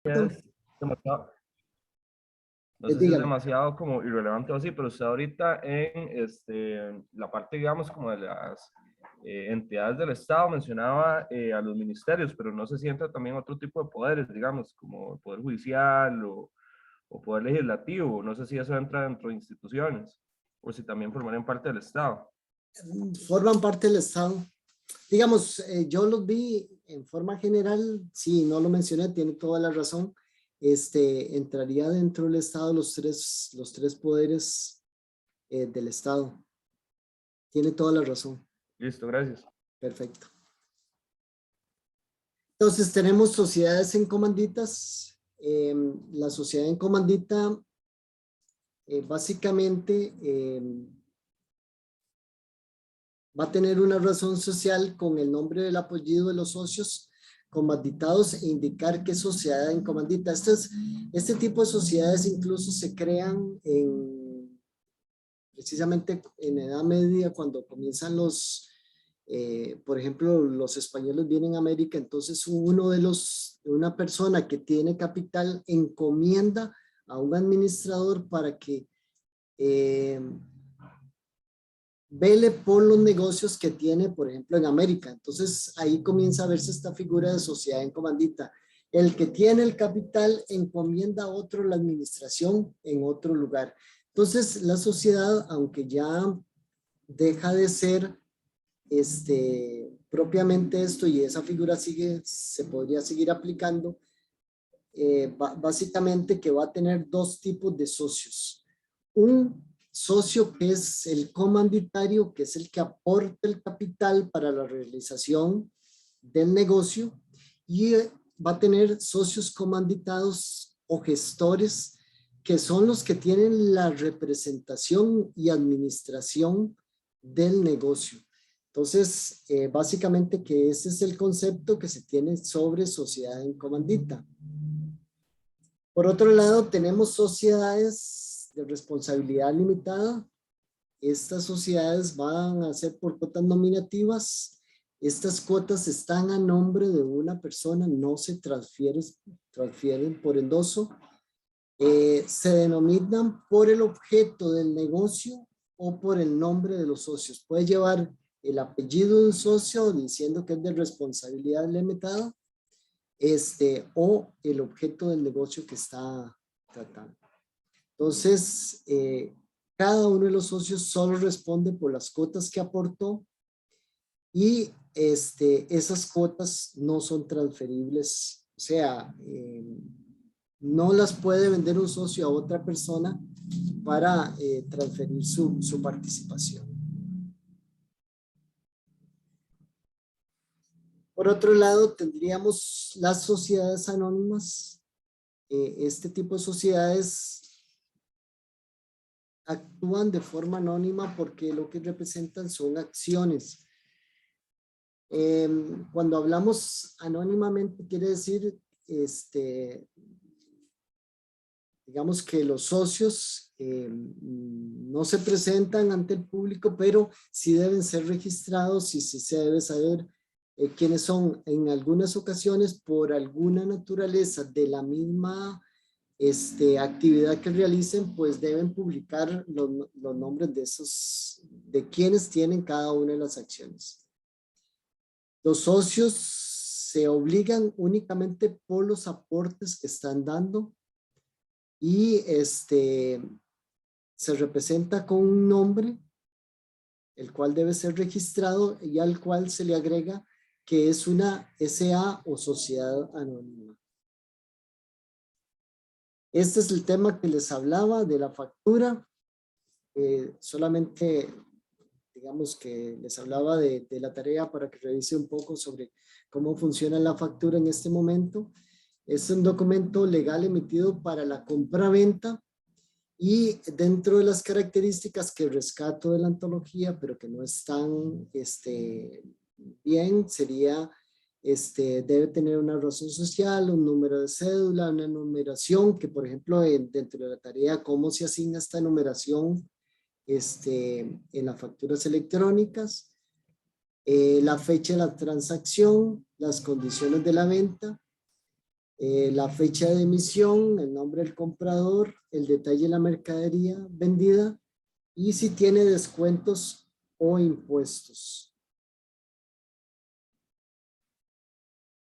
es demasiado, no sé si es Dígame. demasiado como irrelevante o así, pero usted ahorita en la parte, digamos, como de las entidades del Estado mencionaba a los ministerios, pero no se sienta también otro tipo de poderes, digamos, como el Poder Judicial o Poder Legislativo. No sé si eso entra dentro de instituciones o si también formarían parte del Estado. Forman parte del Estado. Digamos, yo los vi en forma general, sí, no lo mencioné, tiene toda la razón. Entraría dentro del Estado los tres poderes del Estado. Tiene toda la razón. Listo, gracias. Perfecto. Entonces tenemos sociedades en comanditas. La sociedad en comandita básicamente va a tener una razón social con el nombre del apellido de los socios comanditados e indicar qué sociedad en comandita. Este tipo de sociedades incluso se crean precisamente en Edad Media cuando comienzan por ejemplo, los españoles vienen a América, entonces una persona que tiene capital encomienda a un administrador para que vele por los negocios que tiene, por ejemplo, en América. Entonces ahí comienza a verse esta figura de sociedad en comandita. El que tiene el capital encomienda a otro la administración en otro lugar. Entonces la sociedad, aunque ya deja de ser propiamente esto y esa figura se podría seguir aplicando, básicamente que va a tener dos tipos de socios. Un socio que es el comanditario, que es el que aporta el capital para la realización del negocio, y va a tener socios comanditados o gestores, que son los que tienen la representación y administración del negocio. Entonces, básicamente que ese es el concepto que se tiene sobre sociedad en comandita. Por otro lado, tenemos sociedades de responsabilidad limitada. Estas sociedades van a ser por cuotas nominativas. Estas cuotas están a nombre de una persona, no se transfieren por endoso. Se denominan por el objeto del negocio o por el nombre de los socios. Puede llevar el apellido de un socio diciendo que es de responsabilidad limitada, o el objeto del negocio que está tratando. Entonces, cada uno de los socios solo responde por las cuotas que aportó y esas cuotas no son transferibles. O sea, no las puede vender un socio a otra persona para transferir su participación. Por otro lado, tendríamos las sociedades anónimas. Este tipo de sociedades actúan de forma anónima porque lo que representan son acciones. Cuando hablamos anónimamente quiere decir, digamos que los socios no se presentan ante el público, pero sí deben ser registrados y sí se debe saber quiénes son. En algunas ocasiones, por alguna naturaleza de la misma actividad que realicen, pues deben publicar los nombres de quienes tienen cada una de las acciones. Los socios se obligan únicamente por los aportes que están dando y se representa con un nombre, el cual debe ser registrado y al cual se le agrega que es una SA o sociedad anónima. Este es el tema que les hablaba de la factura. Solamente, digamos que les hablaba de la tarea para que revise un poco sobre cómo funciona la factura en este momento. Es un documento legal emitido para la compra-venta y dentro de las características que rescato de la antología, pero que no están bien, sería debe tener una razón social, un número de cédula, una numeración, que por ejemplo dentro de la tarea cómo se asigna esta numeración en las facturas electrónicas, la fecha de la transacción, las condiciones de la venta, la fecha de emisión, el nombre del comprador, el detalle de la mercadería vendida y si tiene descuentos o impuestos.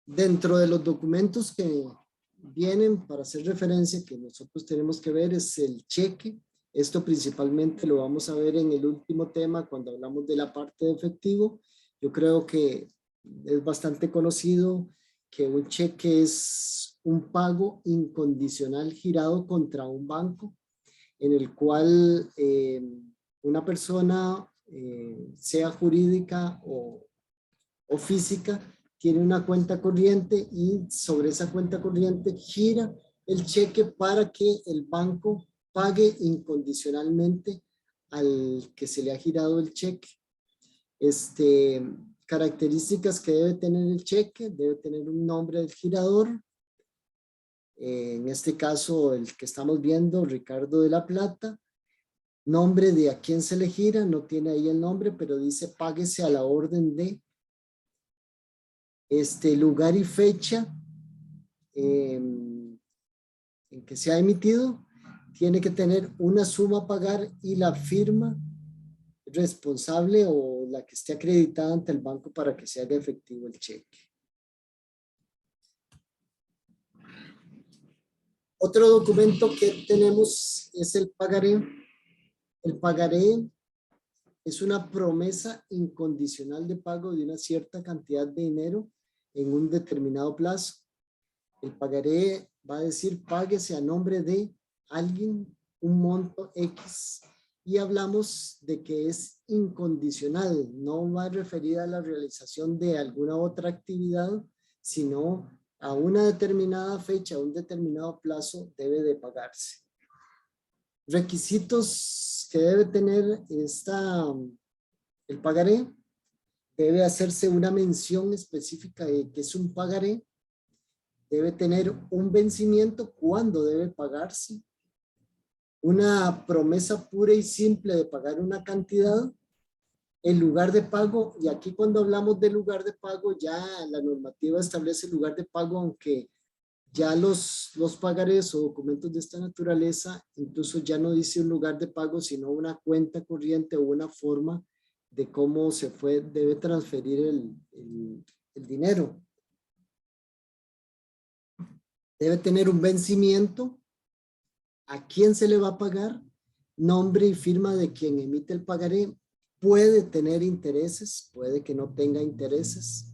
Dentro de los documentos que vienen para hacer referencia que nosotros tenemos que ver es el cheque. Esto principalmente lo vamos a ver en el último tema cuando hablamos de la parte de efectivo. Yo creo que es bastante conocido que un cheque es un pago incondicional girado contra un banco en el cual una persona, sea jurídica o física, tiene una cuenta corriente y sobre esa cuenta corriente gira el cheque para que el banco pague incondicionalmente al que se le ha girado el cheque. Características que debe tener el cheque: debe tener un nombre del girador, en este caso el que estamos viendo, Ricardo de la Plata, nombre de a quién se le gira, no tiene ahí el nombre, pero dice páguese a la orden de, lugar y fecha en que se ha emitido, tiene que tener una suma a pagar y la firma responsable o la que esté acreditada ante el banco para que se haga efectivo el cheque. Otro documento que tenemos es el pagaré. El pagaré es una promesa incondicional de pago de una cierta cantidad de dinero en un determinado plazo. El pagaré va a decir páguese a nombre de alguien un monto X y hablamos de que es incondicional, no va referida a la realización de alguna otra actividad, sino a una determinada fecha, a un determinado plazo debe de pagarse. Requisitos que debe tener el pagaré: debe hacerse una mención específica de que es un pagaré, debe tener un vencimiento, cuándo debe pagarse, una promesa pura y simple de pagar una cantidad, el lugar de pago, y aquí cuando hablamos de lugar de pago ya la normativa establece el lugar de pago, aunque ya los pagarés o documentos de esta naturaleza incluso ya no dice un lugar de pago, sino una cuenta corriente o una forma de cómo debe transferir el dinero. Debe tener un vencimiento, a quién se le va a pagar, nombre y firma de quien emite el pagaré. Puede tener intereses, puede que no tenga intereses.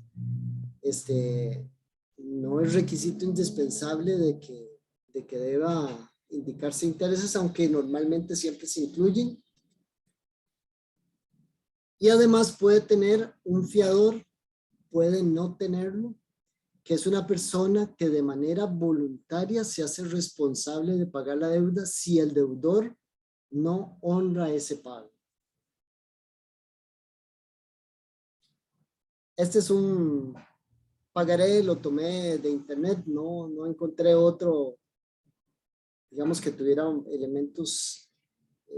No es requisito indispensable de que deba indicarse intereses, aunque normalmente siempre se incluyen. Y además puede tener un fiador, puede no tenerlo, que es una persona que de manera voluntaria se hace responsable de pagar la deuda si el deudor no honra ese pago. Este es un pagaré, lo tomé de internet, no encontré otro, digamos, que tuviera elementos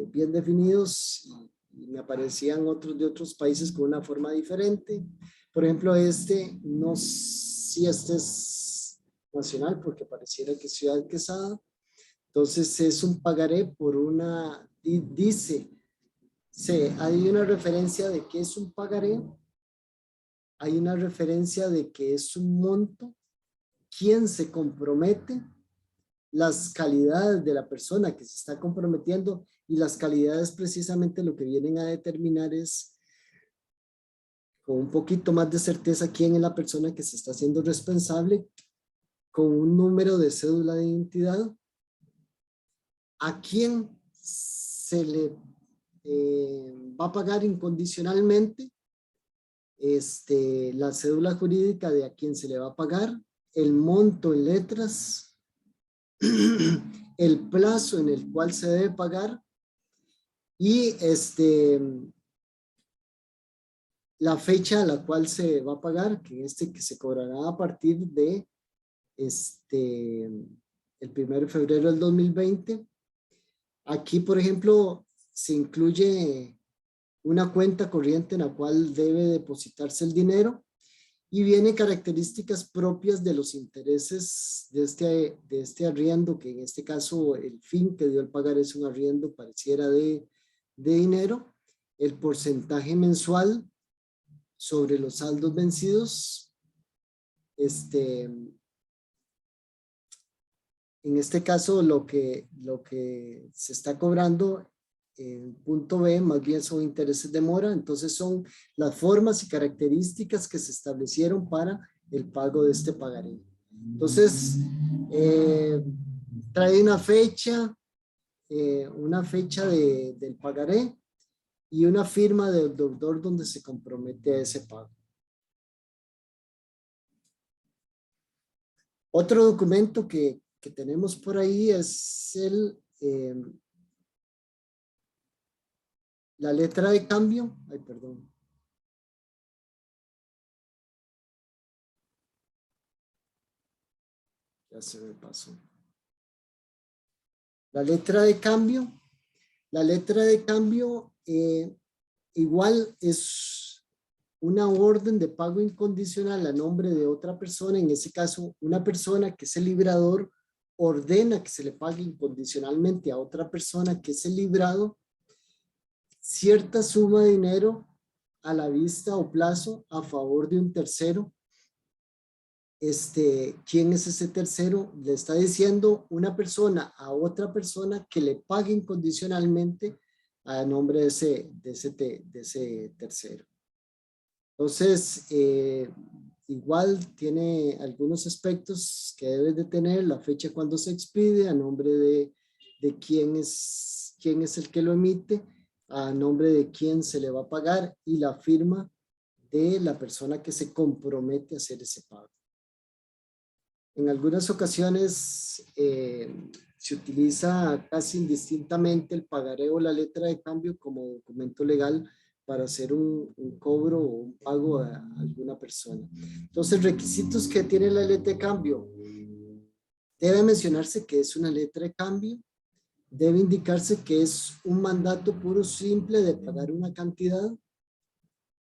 bien definidos, y me aparecían otros de otros países con una forma diferente. Por ejemplo, no sé si este es nacional porque pareciera que es Ciudad Quesada. Entonces es un pagaré por hay una referencia de que es un pagaré, hay una referencia de que es un monto, quién se compromete, las calidades de la persona que se está comprometiendo, y las calidades precisamente lo que vienen a determinar es con un poquito más de certeza quién es la persona que se está haciendo responsable, con un número de cédula de identidad, a quién se le va a pagar incondicionalmente, la cédula jurídica de a quién se le va a pagar, el monto en letras, el plazo en el cual se debe pagar y la fecha a la cual se va a pagar, que que se cobrará a partir de el 1 de febrero del 2020. Aquí, por ejemplo, se incluye una cuenta corriente en la cual debe depositarse el dinero, y viene características propias de los intereses de este arriendo, que en este caso el fin que dio el pagaré es un arriendo pareciera de dinero, el porcentaje mensual sobre los saldos vencidos, en este caso lo que se está cobrando en punto B más bien son intereses de mora, entonces son las formas y características que se establecieron para el pago de este pagaré. Entonces, trae una fecha del pagaré y una firma del deudor donde se compromete a ese pago. Otro documento que tenemos por ahí es la letra de cambio. Ay, perdón. Ya se me pasó. La letra de cambio. La letra de cambio igual es una orden de pago incondicional a nombre de otra persona. En ese caso, una persona que es el librador ordena que se le pague incondicionalmente a otra persona que es el librado cierta suma de dinero a la vista o plazo a favor de un tercero. ¿Quién es ese tercero? Le está diciendo una persona a otra persona que le pague incondicionalmente a nombre de ese tercero. Entonces, igual tiene algunos aspectos que debes de tener, la fecha cuando se expide, a nombre de quién es el que lo emite, a nombre de quién se le va a pagar y la firma de la persona que se compromete a hacer ese pago. En algunas ocasiones se utiliza casi indistintamente el pagaré o la letra de cambio como documento legal para hacer un cobro o un pago a alguna persona. Entonces, requisitos que tiene la letra de cambio. Debe mencionarse que es una letra de cambio. Debe indicarse que es un mandato puro simple de pagar una cantidad.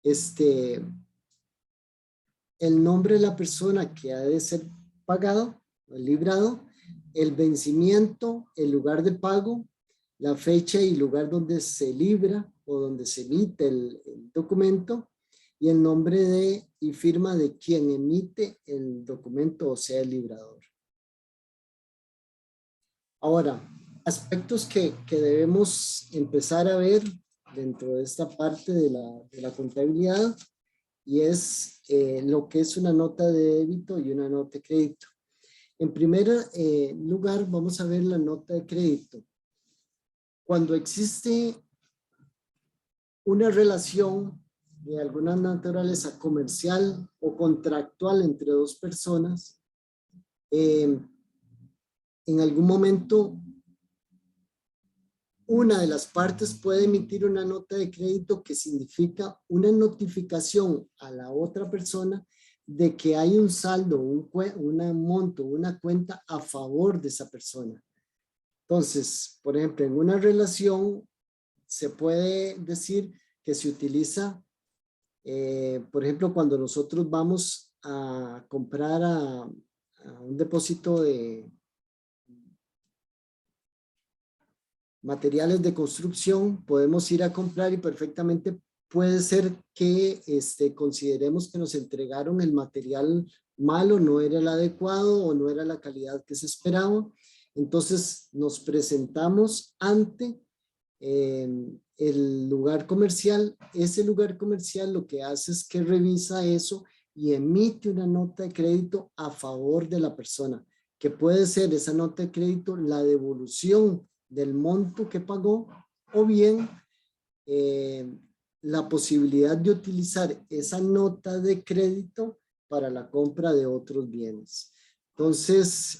El nombre de la persona que ha de ser pagado, el librado, el vencimiento, el lugar de pago, la fecha y lugar donde se libra o donde se emite el documento y el nombre y firma de quien emite el documento, o sea, el librador. Ahora, aspectos que debemos empezar a ver dentro de esta parte de la contabilidad y es lo que es una nota de débito y una nota de crédito. En primer lugar, vamos a ver la nota de crédito. Cuando existe una relación de alguna naturaleza comercial o contractual entre dos personas, en algún momento una de las partes puede emitir una nota de crédito que significa una notificación a la otra persona de que hay un saldo, un monto, una cuenta a favor de esa persona. Entonces, por ejemplo, en una relación se puede decir que se utiliza, por ejemplo, cuando nosotros vamos a comprar a un depósito de materiales de construcción, podemos ir a comprar y perfectamente puede ser que consideremos que nos entregaron el material malo, no era el adecuado o no era la calidad que se esperaba. Entonces nos presentamos ante el lugar comercial. Ese lugar comercial lo que hace es que revisa eso y emite una nota de crédito a favor de la persona, que puede ser esa nota de crédito la devolución del monto que pagó o bien la posibilidad de utilizar esa nota de crédito para la compra de otros bienes. Entonces,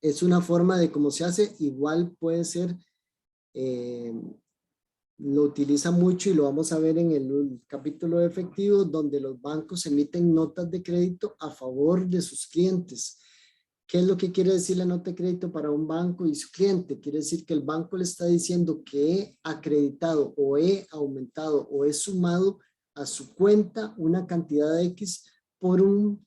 es una forma de cómo se hace. Igual puede ser, lo utiliza mucho y lo vamos a ver en el capítulo de efectivo, donde los bancos emiten notas de crédito a favor de sus clientes. ¿Qué es lo que quiere decir la nota de crédito para un banco y su cliente? Quiere decir que el banco le está diciendo que he acreditado o he aumentado o he sumado a su cuenta una cantidad de X por un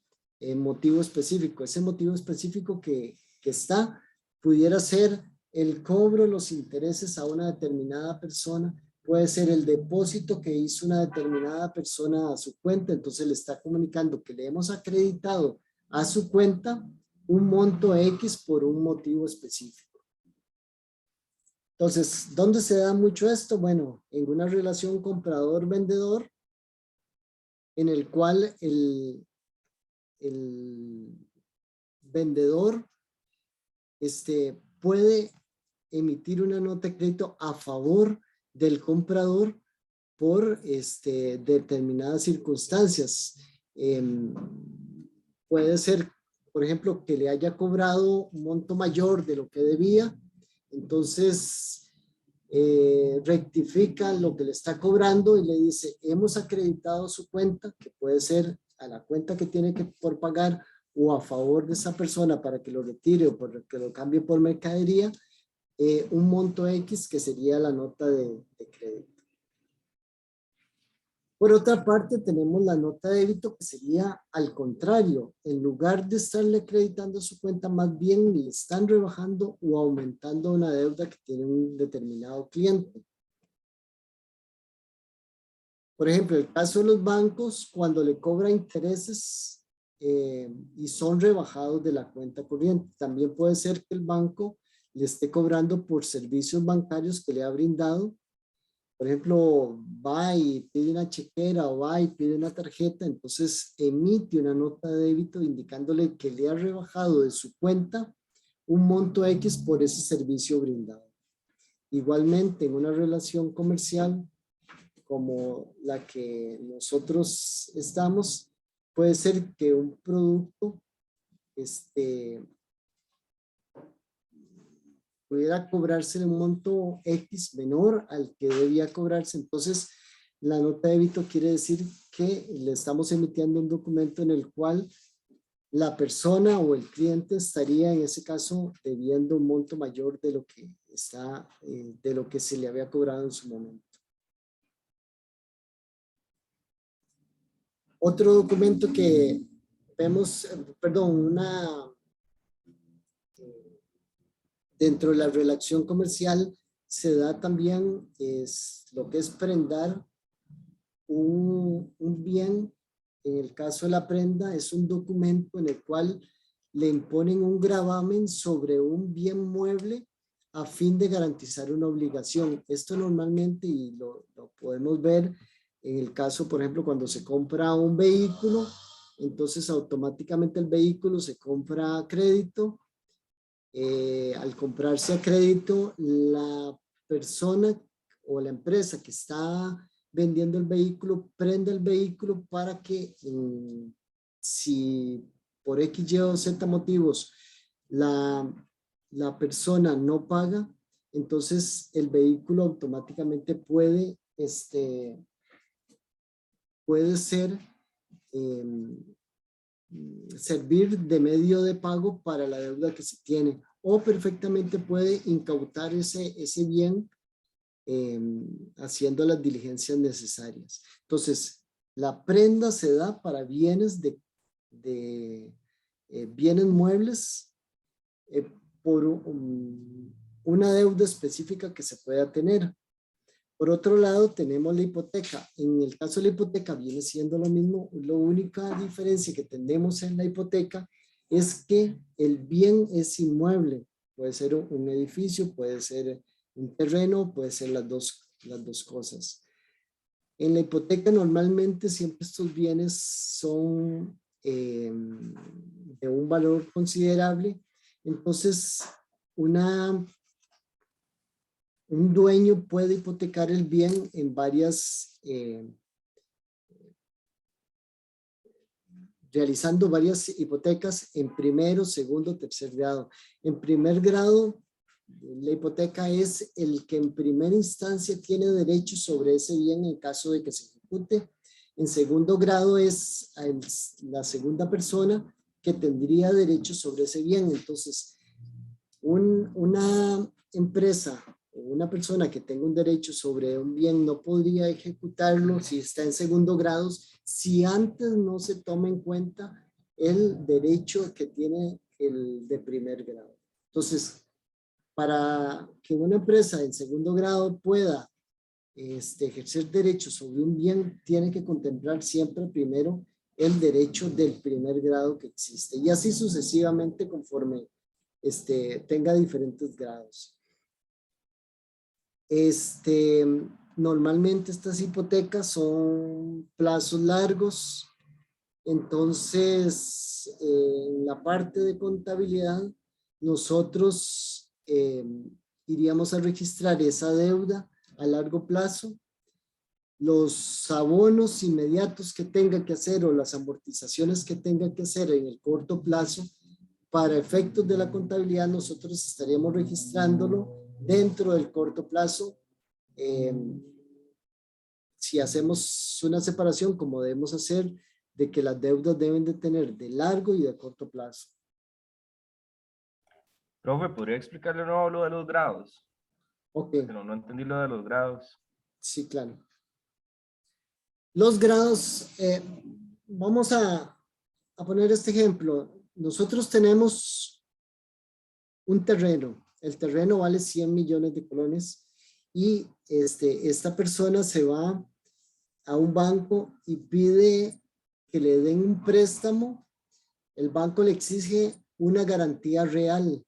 motivo específico. Ese motivo específico que está pudiera ser el cobro de los intereses a una determinada persona, puede ser el depósito que hizo una determinada persona a su cuenta, entonces le está comunicando que le hemos acreditado a su cuenta un monto X por un motivo específico. Entonces, ¿dónde se da mucho esto? Bueno, en una relación comprador-vendedor, en el cual el vendedor puede emitir una nota de crédito a favor del comprador por determinadas circunstancias. Puede ser, por ejemplo, que le haya cobrado un monto mayor de lo que debía, entonces rectifica lo que le está cobrando y le dice, hemos acreditado su cuenta, que puede ser a la cuenta que tiene que por pagar o a favor de esa persona para que lo retire o para que lo cambie por mercadería, un monto X que sería la nota de crédito. Por otra parte, tenemos la nota de débito que sería al contrario. En lugar de estarle acreditando su cuenta, más bien le están rebajando o aumentando una deuda que tiene un determinado cliente. Por ejemplo, el caso de los bancos, cuando le cobra intereses y son rebajados de la cuenta corriente. También puede ser que el banco le esté cobrando por servicios bancarios que le ha brindado. Por ejemplo, va y pide una chequera o va y pide una tarjeta, entonces emite una nota de débito indicándole que le ha rebajado de su cuenta un monto X por ese servicio brindado. Igualmente, en una relación comercial como la que nosotros estamos, puede ser que un producto pudiera cobrarse un monto X menor al que debía cobrarse. Entonces, la nota de débito quiere decir que le estamos emitiendo un documento en el cual la persona o el cliente estaría en ese caso debiendo un monto mayor de lo que está, de lo que se le había cobrado en su momento. Otro documento que vemos, perdón, dentro de la relación comercial se da también lo que es prendar un bien. En el caso de la prenda es un documento en el cual le imponen un gravamen sobre un bien mueble a fin de garantizar una obligación. Esto normalmente, y lo podemos ver en el caso, por ejemplo, cuando se compra un vehículo, entonces automáticamente el vehículo se compra a crédito. Al comprarse a crédito, la persona o la empresa que está vendiendo el vehículo prende el vehículo para que si por X, Y o Z motivos la persona no paga, entonces el vehículo automáticamente puede ser servir de medio de pago para la deuda que se tiene, o perfectamente puede incautar ese bien haciendo las diligencias necesarias. Entonces, la prenda se da para bienes bienes muebles por una deuda específica que se pueda tener. Por otro lado, tenemos la hipoteca. En el caso de la hipoteca viene siendo lo mismo. La única diferencia que tenemos en la hipoteca es que el bien es inmueble. Puede ser un edificio, puede ser un terreno, puede ser las dos cosas. En la hipoteca normalmente siempre estos bienes son de un valor considerable. Entonces, un dueño puede hipotecar el bien en realizando varias hipotecas en primero, segundo, tercer grado. En primer grado, la hipoteca es el que en primera instancia tiene derecho sobre ese bien en caso de que se ejecute. En segundo grado es la segunda persona que tendría derecho sobre ese bien. Entonces, una empresa o una persona que tenga un derecho sobre un bien no podría ejecutarlo si está en segundo grado, si antes no se toma en cuenta el derecho que tiene el de primer grado. Entonces, para que una empresa en segundo grado pueda ejercer derechos sobre un bien, tiene que contemplar siempre primero el derecho del primer grado que existe, y así sucesivamente conforme tenga diferentes grados. Normalmente estas hipotecas son plazos largos, entonces en la parte de contabilidad nosotros iríamos a registrar esa deuda a largo plazo, los abonos inmediatos que tenga que hacer o las amortizaciones que tenga que hacer en el corto plazo. Para efectos de la contabilidad nosotros estaríamos registrándolo dentro del corto plazo. Si hacemos una separación, como debemos hacer, de que las deudas deben de tener de largo y de corto plazo. Profe, ¿podría explicarle de nuevo lo de los grados? Ok. Pero no entendí lo de los grados. Sí, claro. Los grados, vamos a poner este ejemplo. Nosotros tenemos un terreno. El terreno vale 100 millones de colones y esta persona se va a un banco y pide que le den un préstamo. El banco le exige una garantía real.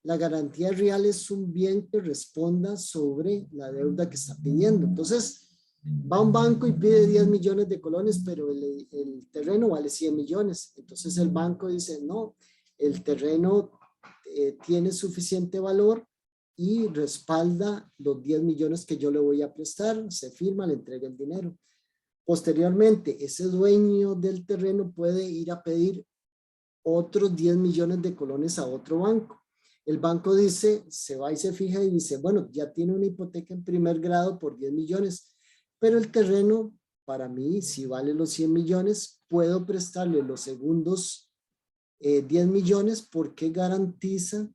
La garantía real es un bien que responda sobre la deuda que está pidiendo. Entonces, va a un banco y pide 10 millones de colones, pero el terreno vale 100 millones. Entonces el banco dice, no, el terreno tiene suficiente valor y respalda los 10 millones que yo le voy a prestar, se firma, le entrega el dinero. Posteriormente, ese dueño del terreno puede ir a pedir otros 10 millones de colones a otro banco. El banco dice, se va y se fija y dice, bueno, ya tiene una hipoteca en primer grado por 10 millones, pero el terreno, para mí, si vale los 100 millones, puedo prestarle los segundos 10 millones porque garantiza,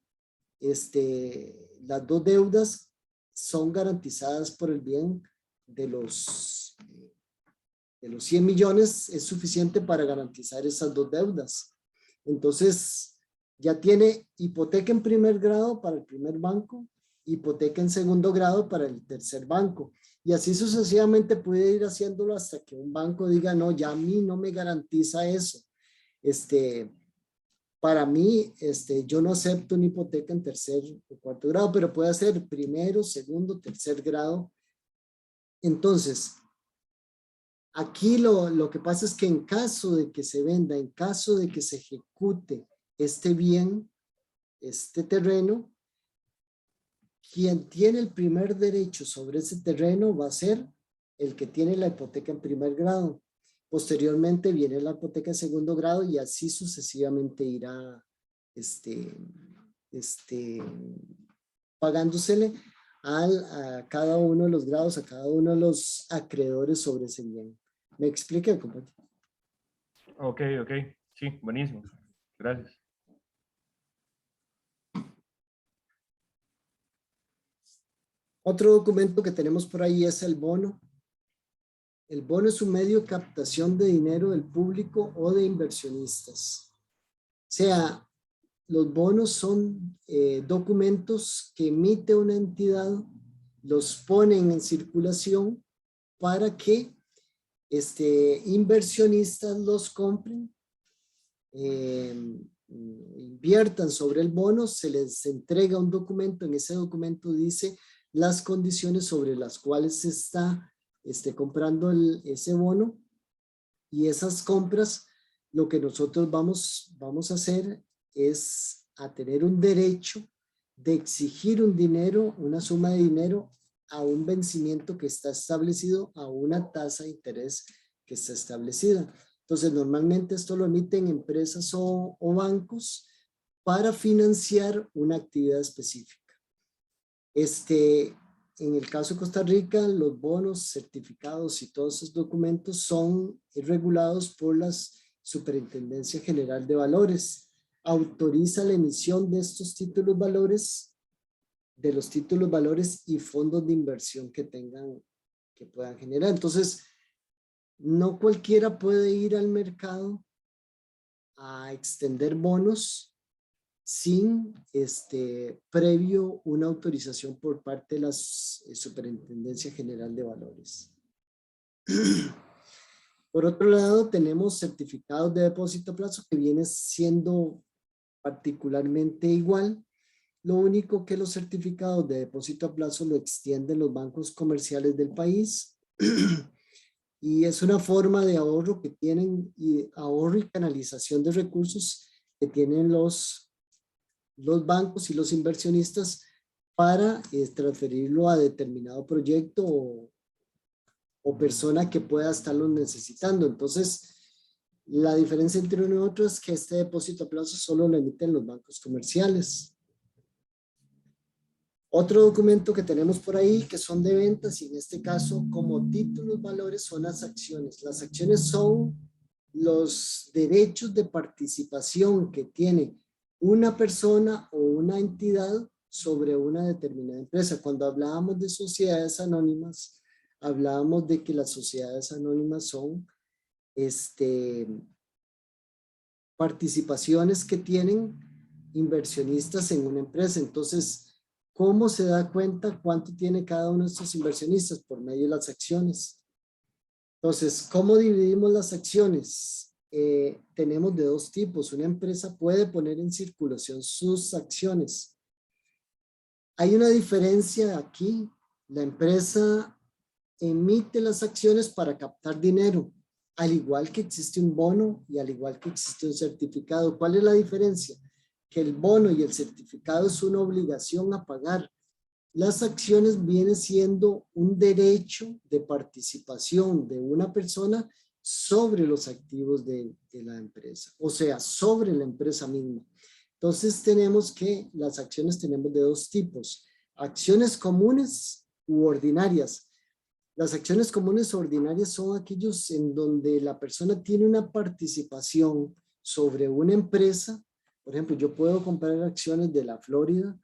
las dos deudas son garantizadas por el bien de los 100 millones, es suficiente para garantizar esas dos deudas. Entonces, ya tiene hipoteca en primer grado para el primer banco, hipoteca en segundo grado para el tercer banco. Y así sucesivamente puede ir haciéndolo hasta que un banco diga, no, ya a mí no me garantiza eso. Para mí, yo no acepto una hipoteca en tercer o cuarto grado, pero puede ser primero, segundo, tercer grado. Entonces, aquí lo que pasa es que en caso de que se venda, en caso de que se ejecute este bien, este terreno, quien tiene el primer derecho sobre ese terreno va a ser el que tiene la hipoteca en primer grado. Posteriormente viene la hipoteca en segundo grado y así sucesivamente irá pagándosele a cada uno de los grados, a cada uno de los acreedores sobre ese bien. ¿Me explica, compañero? Ok. Sí, buenísimo. Gracias. Otro documento que tenemos por ahí es el bono. El bono es un medio de captación de dinero del público o de inversionistas. O sea, los bonos son documentos que emite una entidad, los ponen en circulación para que inversionistas los compren, inviertan sobre el bono, se les entrega un documento, en ese documento dice las condiciones sobre las cuales se está comprando ese bono, y esas compras, lo que nosotros vamos a hacer es a tener un derecho de exigir un dinero, una suma de dinero a un vencimiento que está establecido, a una tasa de interés que está establecida. Entonces, normalmente esto lo emiten empresas o bancos para financiar una actividad específica. En el caso de Costa Rica, los bonos, certificados y todos esos documentos son regulados por la Superintendencia General de Valores. Autoriza la emisión de estos títulos valores de los títulos, valores y fondos de inversión que puedan generar. Entonces, no cualquiera puede ir al mercado a extender bonos sin previo una autorización por parte de la Superintendencia General de Valores. Por otro lado, tenemos certificados de depósito a plazo que viene siendo particularmente igual. Lo único que los certificados de depósito a plazo lo extienden los bancos comerciales del país y es una forma de ahorro que tienen, y ahorro y canalización de recursos que tienen los bancos y los inversionistas para transferirlo a determinado proyecto o persona que pueda estarlo necesitando. Entonces, la diferencia entre uno y otro es que este depósito a plazo solo lo emiten los bancos comerciales. Otro documento que tenemos por ahí que son de ventas, y en este caso como títulos, valores, son las acciones. Las acciones son los derechos de participación que tiene una persona o una entidad sobre una determinada empresa. Cuando hablábamos de sociedades anónimas, hablábamos de que las sociedades anónimas son participaciones que tienen inversionistas en una empresa. Entonces, ¿cómo se da cuenta cuánto tiene cada uno de estos inversionistas? Por medio de las acciones. Entonces, ¿cómo dividimos las acciones? Tenemos de dos tipos. Una empresa puede poner en circulación sus acciones. Hay una diferencia aquí. La empresa emite las acciones para captar dinero, al igual que existe un bono y al igual que existe un certificado. ¿Cuál es la diferencia? Que el bono y el certificado es una obligación a pagar. Las acciones vienen siendo un derecho de participación de una persona sobre los activos de la empresa, o sea, sobre la empresa misma. Entonces tenemos que las acciones tenemos de dos tipos: acciones comunes u ordinarias. Las acciones comunes o ordinarias son aquellos en donde la persona tiene una participación sobre una empresa. Por ejemplo, yo puedo comprar acciones de la Florida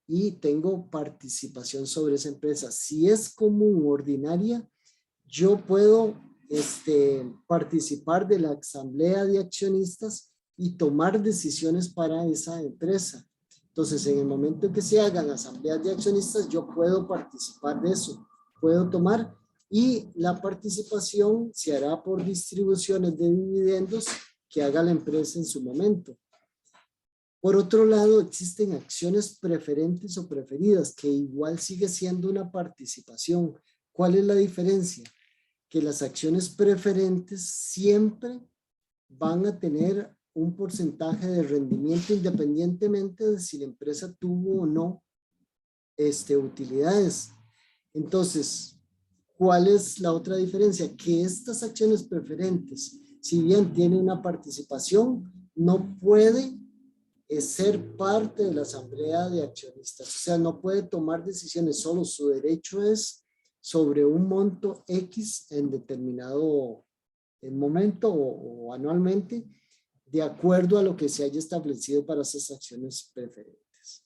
y tengo participación sobre esa empresa. Si es común o ordinaria, yo puedo participar de la asamblea de accionistas y tomar decisiones para esa empresa. Entonces, en el momento en que se hagan asambleas de accionistas, yo puedo participar de eso, puedo tomar, y la participación se hará por distribuciones de dividendos que haga la empresa en su momento. Por otro lado, existen acciones preferentes o preferidas, que igual sigue siendo una participación. ¿Cuál es la diferencia? Que las acciones preferentes siempre van a tener un porcentaje de rendimiento independientemente de si la empresa tuvo o no utilidades. Entonces, ¿cuál es la otra diferencia? Que estas acciones preferentes, si bien tienen una participación, no puede ser parte de la asamblea de accionistas. O sea, no puede tomar decisiones, solo su derecho es sobre un monto X en determinado momento o anualmente, de acuerdo a lo que se haya establecido para esas acciones preferentes.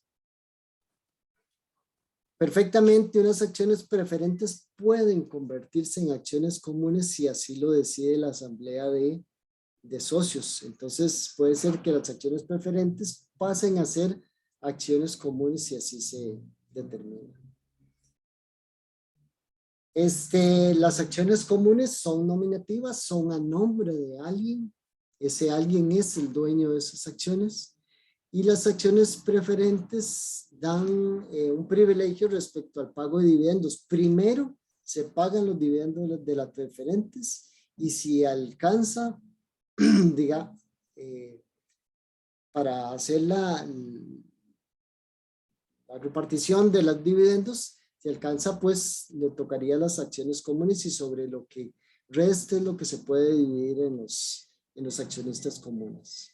Perfectamente, unas acciones preferentes pueden convertirse en acciones comunes si así lo decide la asamblea de socios. Entonces puede ser que las acciones preferentes pasen a ser acciones comunes si así se determina. Las acciones comunes son nominativas, son a nombre de alguien. Ese alguien es el dueño de esas acciones. Y las acciones preferentes dan un privilegio respecto al pago de dividendos. Primero se pagan los dividendos de las preferentes, y si alcanza, diga, para hacer la repartición de los dividendos, si alcanza, pues le tocaría las acciones comunes, y sobre lo que reste es lo que se puede dividir en los accionistas comunes.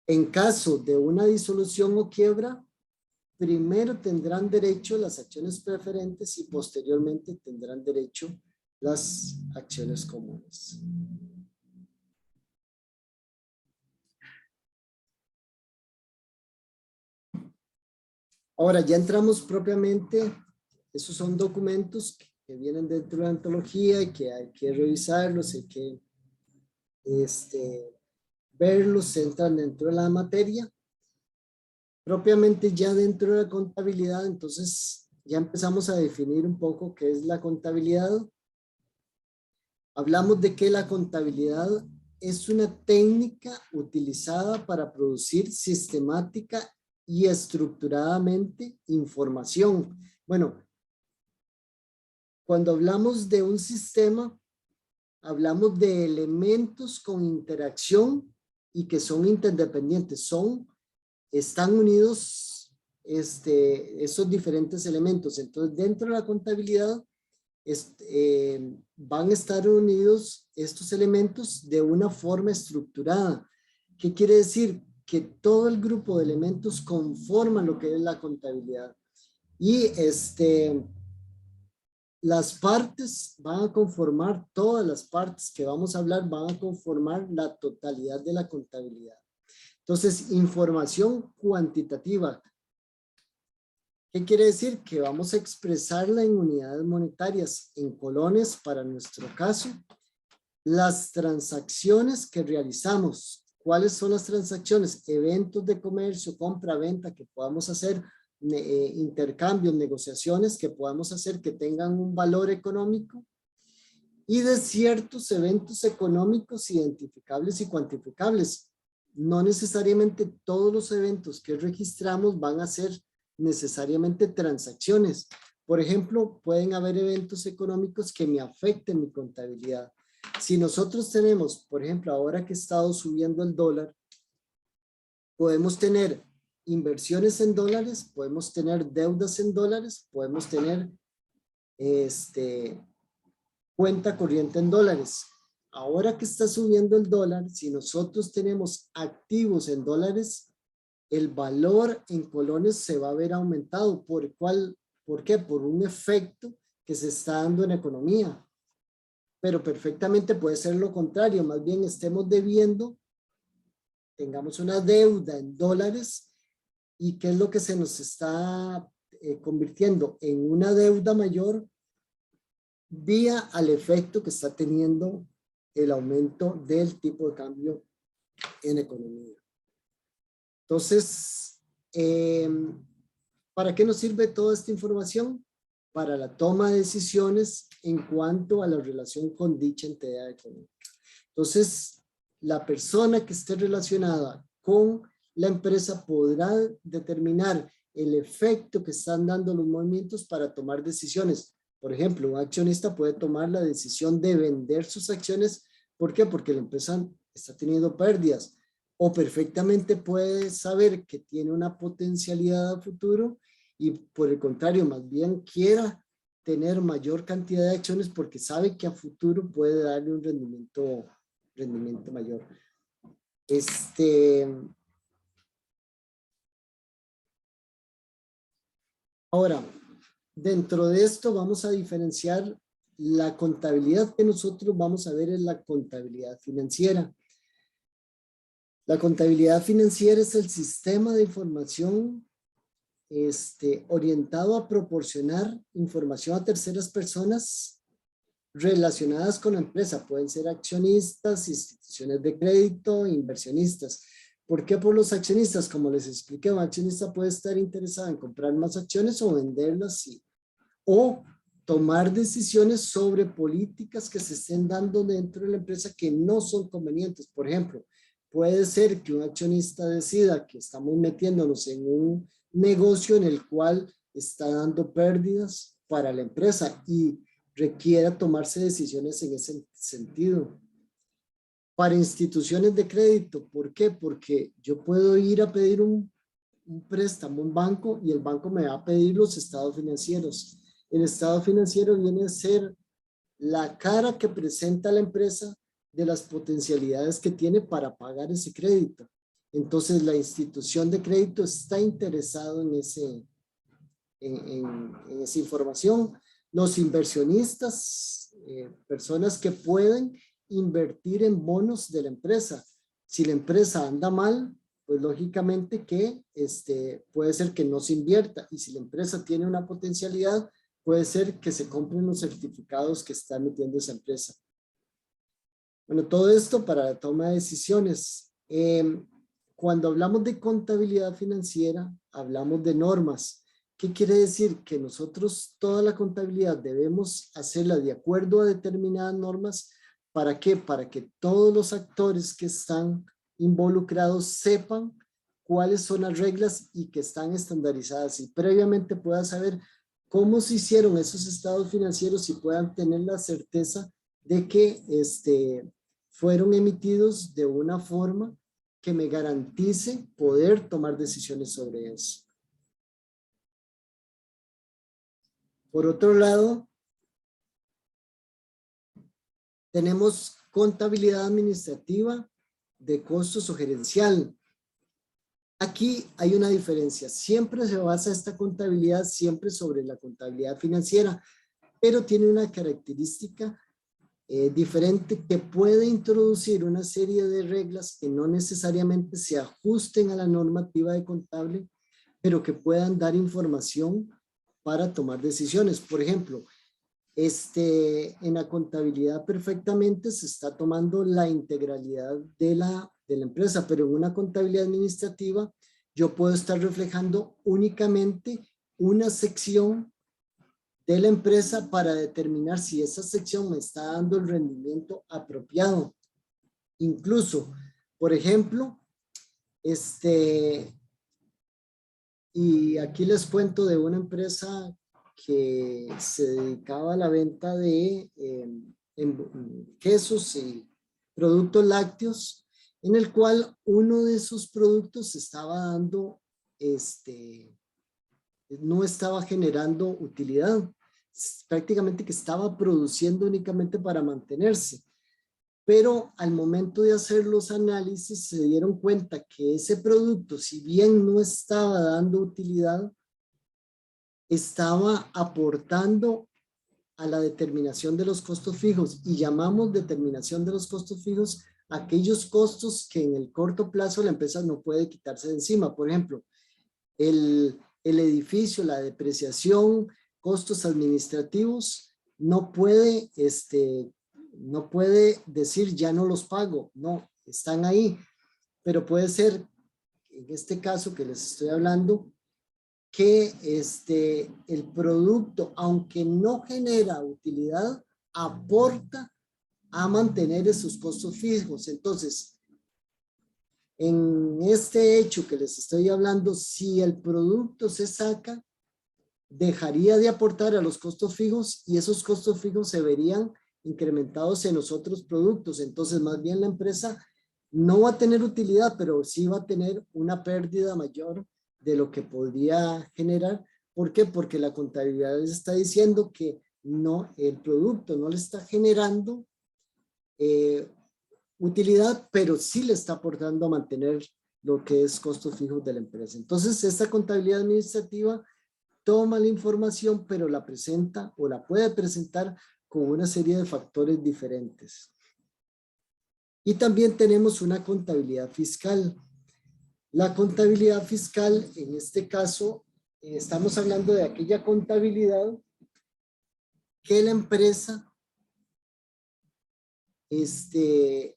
En caso de una disolución o quiebra, primero tendrán derecho las acciones preferentes y posteriormente tendrán derecho las acciones comunes. Ahora ya entramos propiamente, esos son documentos que vienen dentro de la antología y que hay que revisarlos, hay que verlos, entran dentro de la materia. Propiamente ya dentro de la contabilidad, entonces ya empezamos a definir un poco qué es la contabilidad. Hablamos de que la contabilidad es una técnica utilizada para producir sistemática y estructuradamente información. Bueno, cuando hablamos de un sistema, hablamos de elementos con interacción y que son interdependientes, están unidos esos diferentes elementos. Entonces, dentro de la contabilidad van a estar unidos estos elementos de una forma estructurada. ¿Qué quiere decir? Que todo el grupo de elementos conforman lo que es la contabilidad. Y las partes van a conformar, todas las partes que vamos a hablar van a conformar la totalidad de la contabilidad. Entonces, información cuantitativa. ¿Qué quiere decir? Que vamos a expresarla en unidades monetarias, en colones para nuestro caso. Las transacciones que realizamos. ¿Cuáles son las transacciones? Eventos de comercio, compra, venta que podamos hacer, intercambios, negociaciones que podamos hacer que tengan un valor económico. Y de ciertos eventos económicos identificables y cuantificables. No necesariamente todos los eventos que registramos van a ser necesariamente transacciones. Por ejemplo, pueden haber eventos económicos que me afecten mi contabilidad. Si nosotros tenemos, por ejemplo, ahora que ha estado subiendo el dólar, podemos tener inversiones en dólares, podemos tener deudas en dólares, podemos tener cuenta corriente en dólares. Ahora que está subiendo el dólar, si nosotros tenemos activos en dólares, el valor en colones se va a ver aumentado. ¿Por qué? Por un efecto que se está dando en la economía. Pero perfectamente puede ser lo contrario. Más bien estemos debiendo, tengamos una deuda en dólares y ¿qué es lo que se nos está convirtiendo? En una deuda mayor vía al efecto que está teniendo el aumento del tipo de cambio en economía. Entonces, ¿para qué nos sirve toda esta información? Para la toma de decisiones en cuanto a la relación con dicha entidad económica. Entonces, la persona que esté relacionada con la empresa podrá determinar el efecto que están dando los movimientos para tomar decisiones. Por ejemplo, un accionista puede tomar la decisión de vender sus acciones. ¿Por qué? Porque la empresa está teniendo pérdidas. O perfectamente puede saber que tiene una potencialidad a futuro y por el contrario, más bien quiera tener mayor cantidad de acciones porque sabe que a futuro puede darle un rendimiento mayor. Ahora, dentro de esto vamos a diferenciar la contabilidad que nosotros vamos a ver es la contabilidad financiera. La contabilidad financiera es el sistema de información orientado a proporcionar información a terceras personas relacionadas con la empresa. Pueden ser accionistas, instituciones de crédito, inversionistas. ¿Por qué por los accionistas? Como les expliqué, un accionista puede estar interesado en comprar más acciones o venderlas o tomar decisiones sobre políticas que se estén dando dentro de la empresa que no son convenientes. Por ejemplo, puede ser que un accionista decida que estamos metiéndonos en un negocio en el cual está dando pérdidas para la empresa y requiera tomarse decisiones en ese sentido. Para instituciones de crédito, ¿por qué? Porque yo puedo ir a pedir un préstamo a un banco y el banco me va a pedir los estados financieros. El estado financiero viene a ser la cara que presenta la empresa de las potencialidades que tiene para pagar ese crédito. Entonces la institución de crédito está interesado en esa información. Los inversionistas, personas que pueden invertir en bonos de la empresa. Si la empresa anda mal, pues lógicamente que puede ser que no se invierta, y si la empresa tiene una potencialidad, puede ser que se compren los certificados que está emitiendo esa empresa. Bueno, todo esto para la toma de decisiones. Cuando hablamos de contabilidad financiera, hablamos de normas. ¿Qué quiere decir? Que nosotros toda la contabilidad debemos hacerla de acuerdo a determinadas normas. ¿Para qué? Para que todos los actores que están involucrados sepan cuáles son las reglas y que están estandarizadas, y previamente puedan saber cómo se hicieron esos estados financieros y puedan tener la certeza de que fueron emitidos de una forma que me garantice poder tomar decisiones sobre eso. Por otro lado, tenemos contabilidad administrativa de costos o gerencial. Aquí hay una diferencia. Siempre se basa esta contabilidad siempre sobre la contabilidad financiera, pero tiene una característica diferente, que puede introducir una serie de reglas que no necesariamente se ajusten a la normativa de contable, pero que puedan dar información para tomar decisiones. Por ejemplo, en la contabilidad perfectamente se está tomando la integralidad de la empresa, pero en una contabilidad administrativa yo puedo estar reflejando únicamente una sección de la empresa para determinar si esa sección me está dando el rendimiento apropiado. Incluso, por ejemplo, y aquí les cuento de una empresa que se dedicaba a la venta de quesos y productos lácteos, en el cual uno de sus productos estaba dando, no estaba generando utilidad, prácticamente que estaba produciendo únicamente para mantenerse. Pero al momento de hacer los análisis se dieron cuenta que ese producto, si bien no estaba dando utilidad, estaba aportando a la determinación de los costos fijos, y llamamos determinación de los costos fijos aquellos costos que en el corto plazo la empresa no puede quitarse de encima. Por ejemplo, el edificio, la depreciación, costos administrativos, no puede decir ya no los pago, no, están ahí, pero puede ser, en este caso que les estoy hablando, que el producto, aunque no genera utilidad, aporta a mantener esos costos fijos. Entonces, en este hecho que les estoy hablando, si el producto se saca, dejaría de aportar a los costos fijos, y esos costos fijos se verían incrementados en los otros productos. Entonces, más bien la empresa no va a tener utilidad, pero sí va a tener una pérdida mayor de lo que podría generar. ¿Por qué? Porque la contabilidad les está diciendo que no, el producto no le está generando utilidad, pero sí le está aportando a mantener lo que es costos fijos de la empresa. Entonces, esta contabilidad administrativa toma la información, pero la presenta o la puede presentar con una serie de factores diferentes. Y también tenemos una contabilidad fiscal. La contabilidad fiscal, en este caso, estamos hablando de aquella contabilidad que la empresa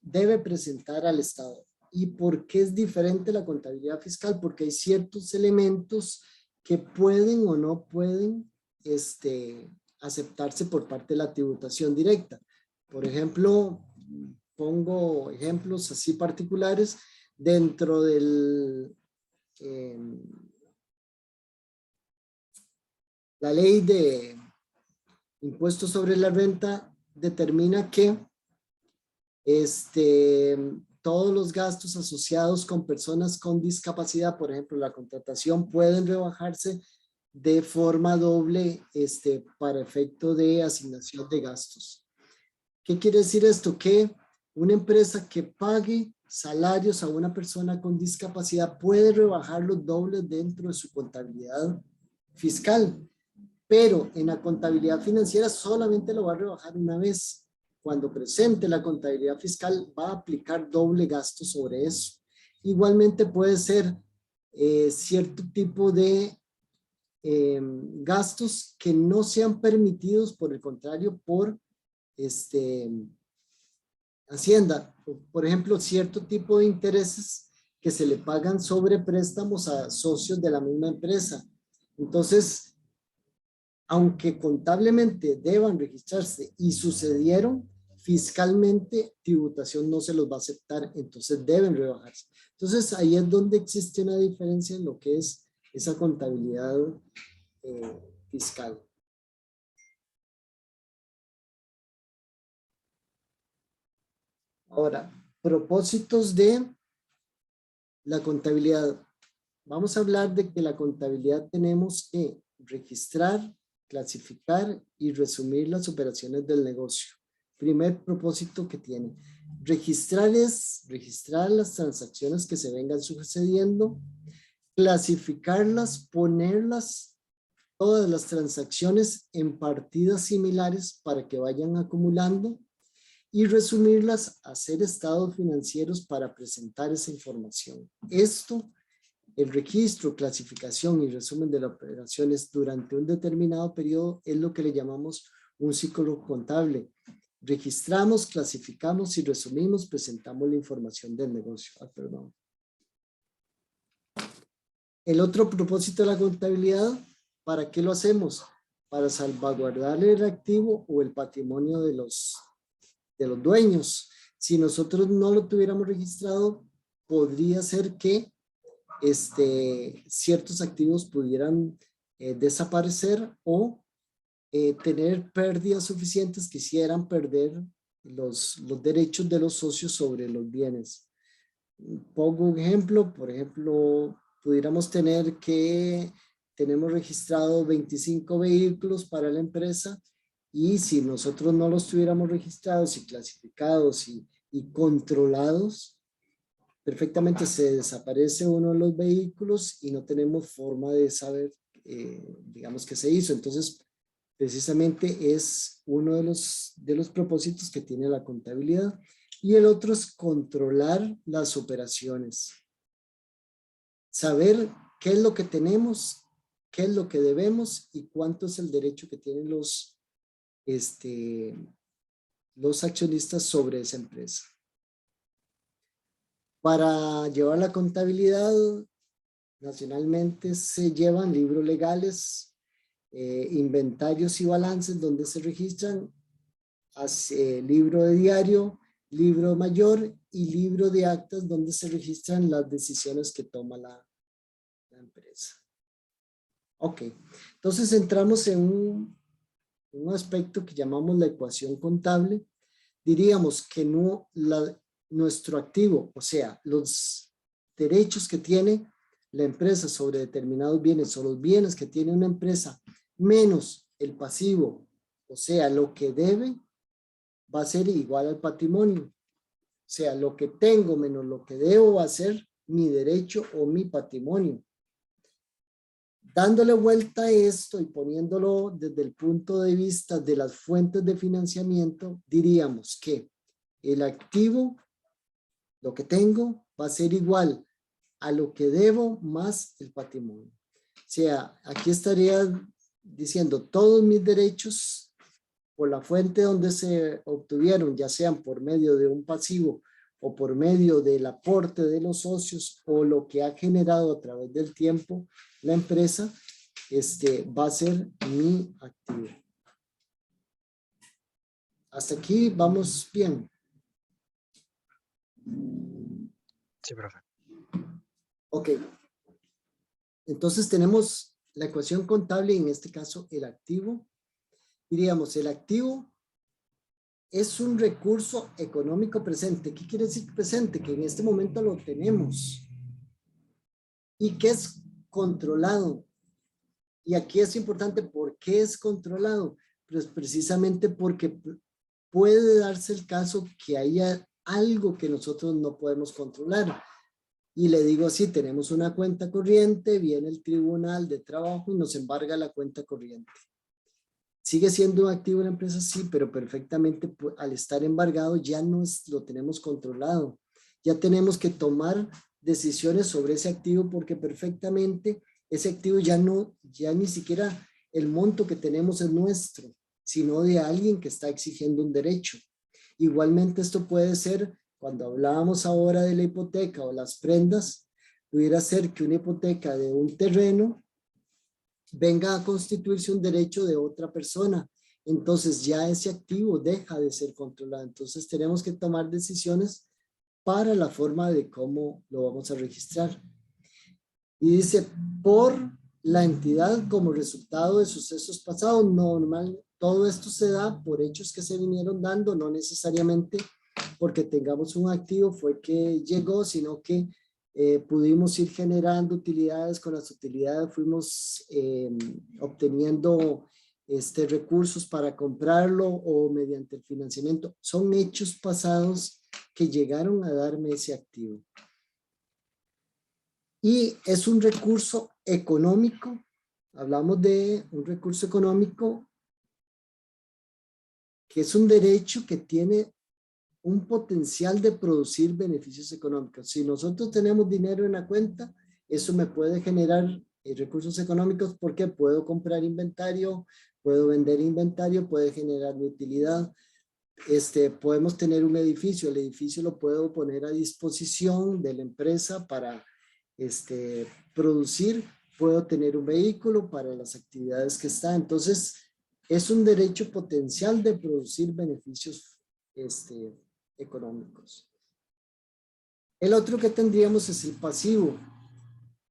debe presentar al Estado. ¿Y por qué es diferente la contabilidad fiscal? Porque hay ciertos elementos que pueden o no pueden aceptarse por parte de la tributación directa. Por ejemplo, pongo ejemplos así particulares dentro del la ley de impuestos sobre la renta determina que todos los gastos asociados con personas con discapacidad, por ejemplo, la contratación, pueden rebajarse de forma doble para efecto de asignación de gastos. ¿Qué quiere decir esto? Que una empresa que pague salarios a una persona con discapacidad puede rebajarlos dobles dentro de su contabilidad fiscal, pero en la contabilidad financiera solamente lo va a rebajar una vez. Cuando presente la contabilidad fiscal va a aplicar doble gasto sobre eso. Igualmente puede ser cierto tipo de gastos que no sean permitidos, por el contrario, por Hacienda. Por ejemplo, cierto tipo de intereses que se le pagan sobre préstamos a socios de la misma empresa. Entonces, aunque contablemente deban registrarse y sucedieron, fiscalmente tributación no se los va a aceptar, entonces deben rebajarse. Entonces ahí es donde existe una diferencia en lo que es esa contabilidad fiscal. Ahora, propósitos de la contabilidad. Vamos a hablar de que la contabilidad tenemos que registrar, clasificar y resumir las operaciones del negocio. Primer propósito que tiene. Registrar es registrar las transacciones que se vengan sucediendo, clasificarlas, ponerlas, todas las transacciones en partidas similares para que vayan acumulando y resumirlas, hacer estados financieros para presentar esa información. Esto, el registro, clasificación y resumen de las operaciones durante un determinado periodo es lo que le llamamos un ciclo contable. Registramos, clasificamos y resumimos, presentamos la información del negocio. Perdón. El otro propósito de la contabilidad, ¿para qué lo hacemos? Para salvaguardar el activo o el patrimonio de los dueños. Si nosotros no lo tuviéramos registrado, podría ser que ciertos activos pudieran desaparecer o tener pérdidas suficientes que hicieran perder los derechos de los socios sobre los bienes. Pongo un ejemplo, por ejemplo, pudiéramos tener que tenemos registrados 25 vehículos para la empresa y si nosotros no los tuviéramos registrados y clasificados y controlados, perfectamente se desaparece uno de los vehículos y no tenemos forma de saber, digamos, qué se hizo. Entonces, precisamente es uno de los propósitos que tiene la contabilidad. Y el otro es controlar las operaciones. Saber qué es lo que tenemos, qué es lo que debemos y cuánto es el derecho que tienen los accionistas sobre esa empresa. Para llevar la contabilidad, nacionalmente se llevan libros legales, inventarios y balances donde se registran libro de diario, libro mayor y libro de actas donde se registran las decisiones que toma la empresa. Ok, entonces entramos en un aspecto que llamamos la ecuación contable. Diríamos que nuestro activo, o sea, los derechos que tiene la empresa sobre determinados bienes o los bienes que tiene una empresa menos el pasivo, o sea, lo que debe, va a ser igual al patrimonio. O sea, lo que tengo menos lo que debo va a ser mi derecho o mi patrimonio. Dándole vuelta a esto y poniéndolo desde el punto de vista de las fuentes de financiamiento, diríamos que el activo, lo que tengo, va a ser igual a lo que debo más el patrimonio. O sea, aquí estaría diciendo todos mis derechos por la fuente donde se obtuvieron, ya sean por medio de un pasivo o por medio del aporte de los socios o lo que ha generado a través del tiempo la empresa, va a ser mi activo. Hasta aquí vamos bien. Sí, profe. Ok. Entonces tenemos la ecuación contable, en este caso el activo. Diríamos, el activo es un recurso económico presente. ¿Qué quiere decir presente? Que en este momento lo tenemos y que es controlado. Y aquí es importante, ¿por qué es controlado? Pues precisamente porque puede darse el caso que haya algo que nosotros no podemos controlar. Y le digo así, tenemos una cuenta corriente, viene el tribunal de trabajo y nos embarga la cuenta corriente. ¿Sigue siendo un activo en la empresa? Sí, pero perfectamente al estar embargado ya no lo tenemos controlado. Ya tenemos que tomar decisiones sobre ese activo porque perfectamente ese activo ya ni siquiera el monto que tenemos es nuestro, sino de alguien que está exigiendo un derecho. Igualmente esto puede ser, cuando hablábamos ahora de la hipoteca o las prendas, pudiera ser que una hipoteca de un terreno venga a constituirse un derecho de otra persona. Entonces ya ese activo deja de ser controlado. Entonces tenemos que tomar decisiones para la forma de cómo lo vamos a registrar. Y dice, por la entidad como resultado de sucesos pasados, normal, todo esto se da por hechos que se vinieron dando, no necesariamente porque tengamos un activo fue que llegó, sino que pudimos ir generando utilidades, con las utilidades fuimos obteniendo recursos para comprarlo o mediante el financiamiento. Son hechos pasados que llegaron a darme ese activo. Y es un recurso económico, hablamos de un recurso económico que es un derecho que tiene un potencial de producir beneficios económicos. Si nosotros tenemos dinero en la cuenta, eso me puede generar recursos económicos porque puedo comprar inventario, puedo vender inventario, puede generar utilidad. Podemos tener un edificio, el edificio lo puedo poner a disposición de la empresa para producir, puedo tener un vehículo para las actividades que está. Entonces, es un derecho potencial de producir beneficios económicos. El otro que tendríamos es el pasivo.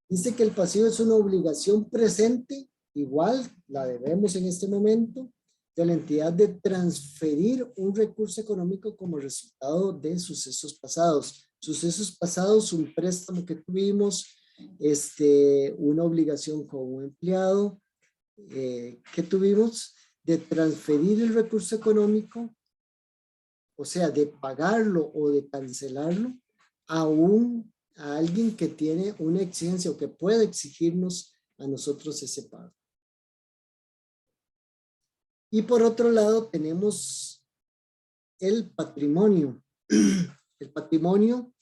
Dice que el pasivo es una obligación presente, igual la debemos en este momento, de la entidad de transferir un recurso económico como resultado de sucesos pasados. Sucesos pasados, un préstamo que tuvimos, una obligación con un empleado que tuvimos de transferir el recurso económico, o sea, de pagarlo o de cancelarlo a alguien que tiene una exigencia o que puede exigirnos a nosotros ese pago. Y por otro lado tenemos el patrimonio. El patrimonio,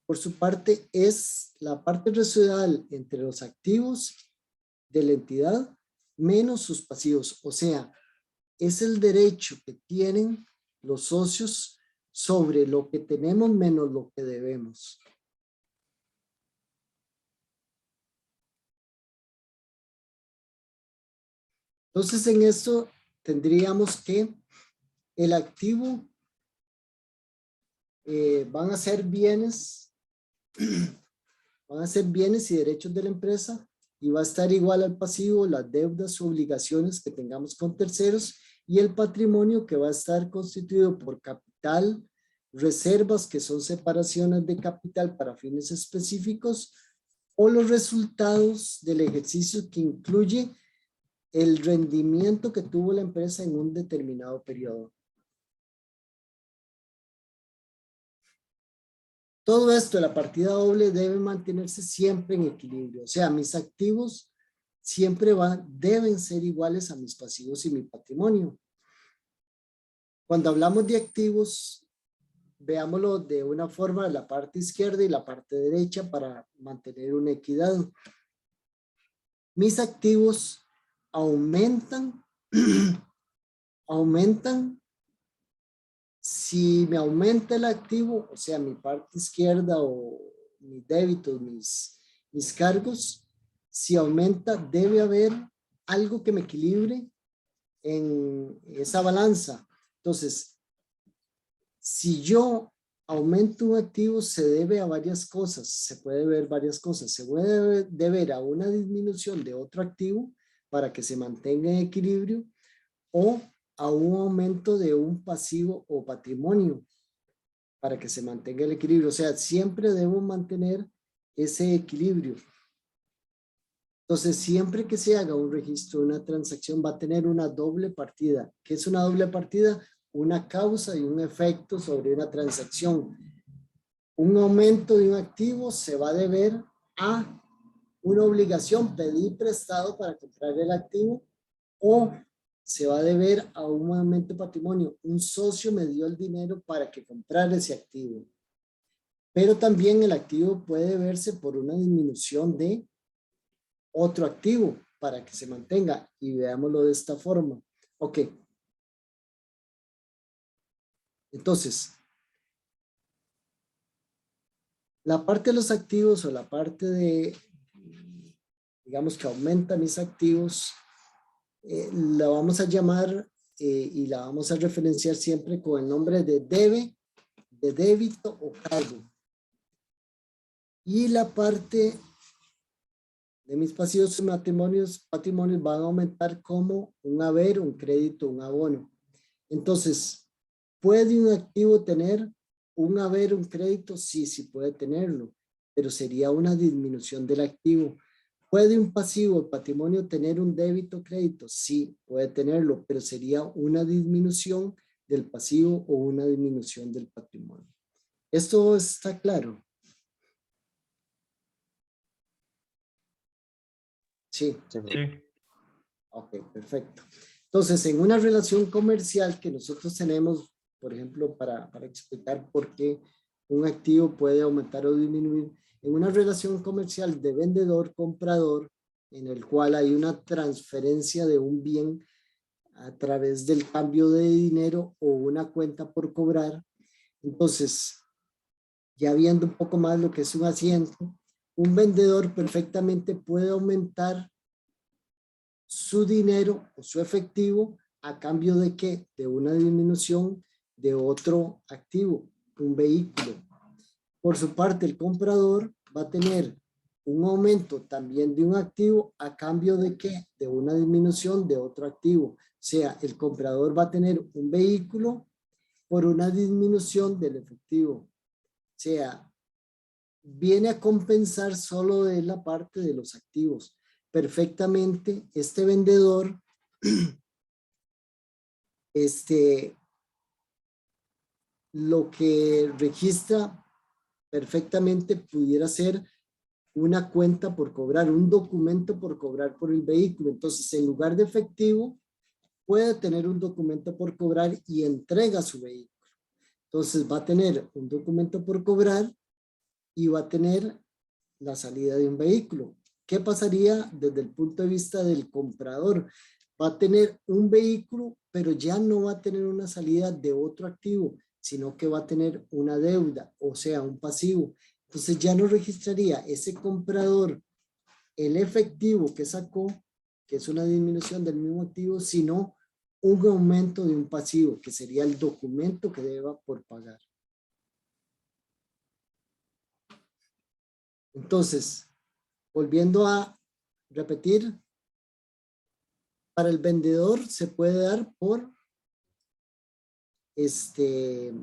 por su parte, es la parte residual entre los activos de la entidad menos sus pasivos. O sea, es el derecho que tienen los socios sobre lo que tenemos menos lo que debemos. Entonces, en esto tendríamos que el activo van a ser bienes y derechos de la empresa y va a estar igual al pasivo, las deudas o obligaciones que tengamos con terceros y el patrimonio que va a estar constituido por capital, reservas que son separaciones de capital para fines específicos o los resultados del ejercicio que incluye el rendimiento que tuvo la empresa en un determinado periodo. Todo esto de la partida doble debe mantenerse siempre en equilibrio. O sea, mis activos siempre deben ser iguales a mis pasivos y mi patrimonio. Cuando hablamos de activos, veámoslo de una forma, la parte izquierda y la parte derecha para mantener una equidad. Mis activos aumentan, si me aumenta el activo, o sea, mi parte izquierda o mis débitos, mis cargos, si aumenta, debe haber algo que me equilibre en esa balanza. Entonces, si yo aumento un activo, se debe a varias cosas, se puede ver varias cosas. Se puede deber a una disminución de otro activo para que se mantenga en equilibrio o a un aumento de un pasivo o patrimonio para que se mantenga el equilibrio. O sea, siempre debo mantener ese equilibrio. Entonces, siempre que se haga un registro, una transacción va a tener una doble partida. ¿Qué es una doble partida? Una causa y un efecto sobre una transacción. Un aumento de un activo se va a deber a una obligación, pedir prestado para comprar el activo, o se va a deber a un aumento de patrimonio. Un socio me dio el dinero para que comprara ese activo. pero también el activo puede verse por una disminución de otro activo para que se mantenga, y veámoslo de esta forma. Ok. Entonces, la parte de los activos o la parte de, digamos que aumenta mis activos, la vamos a llamar y la vamos a referenciar siempre con el nombre de debe, de débito o cargo. Y la parte de mis pasivos y patrimonios van a aumentar como un haber, un crédito, un abono. Entonces, ¿puede un activo tener un haber, un crédito? Sí, sí puede tenerlo, pero sería una disminución del activo. ¿Puede un pasivo, el patrimonio, tener un débito, crédito? Sí, puede tenerlo, pero sería una disminución del pasivo o una disminución del patrimonio. ¿Esto está claro? Sí. Sí, profe. Sí. Ok, perfecto. Entonces, en una relación comercial que nosotros tenemos, por ejemplo, para explicar por qué un activo puede aumentar o disminuir, en una relación comercial de vendedor-comprador, en el cual hay una transferencia de un bien a través del cambio de dinero o una cuenta por cobrar. Entonces, ya viendo un poco más lo que es un asiento, un vendedor perfectamente puede aumentar su dinero o su efectivo a cambio de ¿qué? De una disminución de otro activo, un vehículo. Por su parte, el comprador va a tener un aumento también de un activo a cambio de ¿qué? De una disminución de otro activo. O sea, el comprador va a tener un vehículo por una disminución del efectivo. O sea, viene a compensar solo de la parte de los activos. Perfectamente, este vendedor, lo que registra perfectamente pudiera ser una cuenta por cobrar, un documento por cobrar por el vehículo. Entonces, en lugar de efectivo, puede tener un documento por cobrar y entrega su vehículo. Entonces, va a tener un documento por cobrar y va a tener la salida de un vehículo. ¿Qué pasaría desde el punto de vista del comprador? Va a tener un vehículo, pero ya no va a tener una salida de otro activo, sino que va a tener una deuda, o sea, un pasivo. Entonces ya no registraría ese comprador el efectivo que sacó, que es una disminución del mismo activo, sino un aumento de un pasivo, que sería el documento que deba por pagar. Entonces, volviendo a repetir, para el vendedor se puede dar por este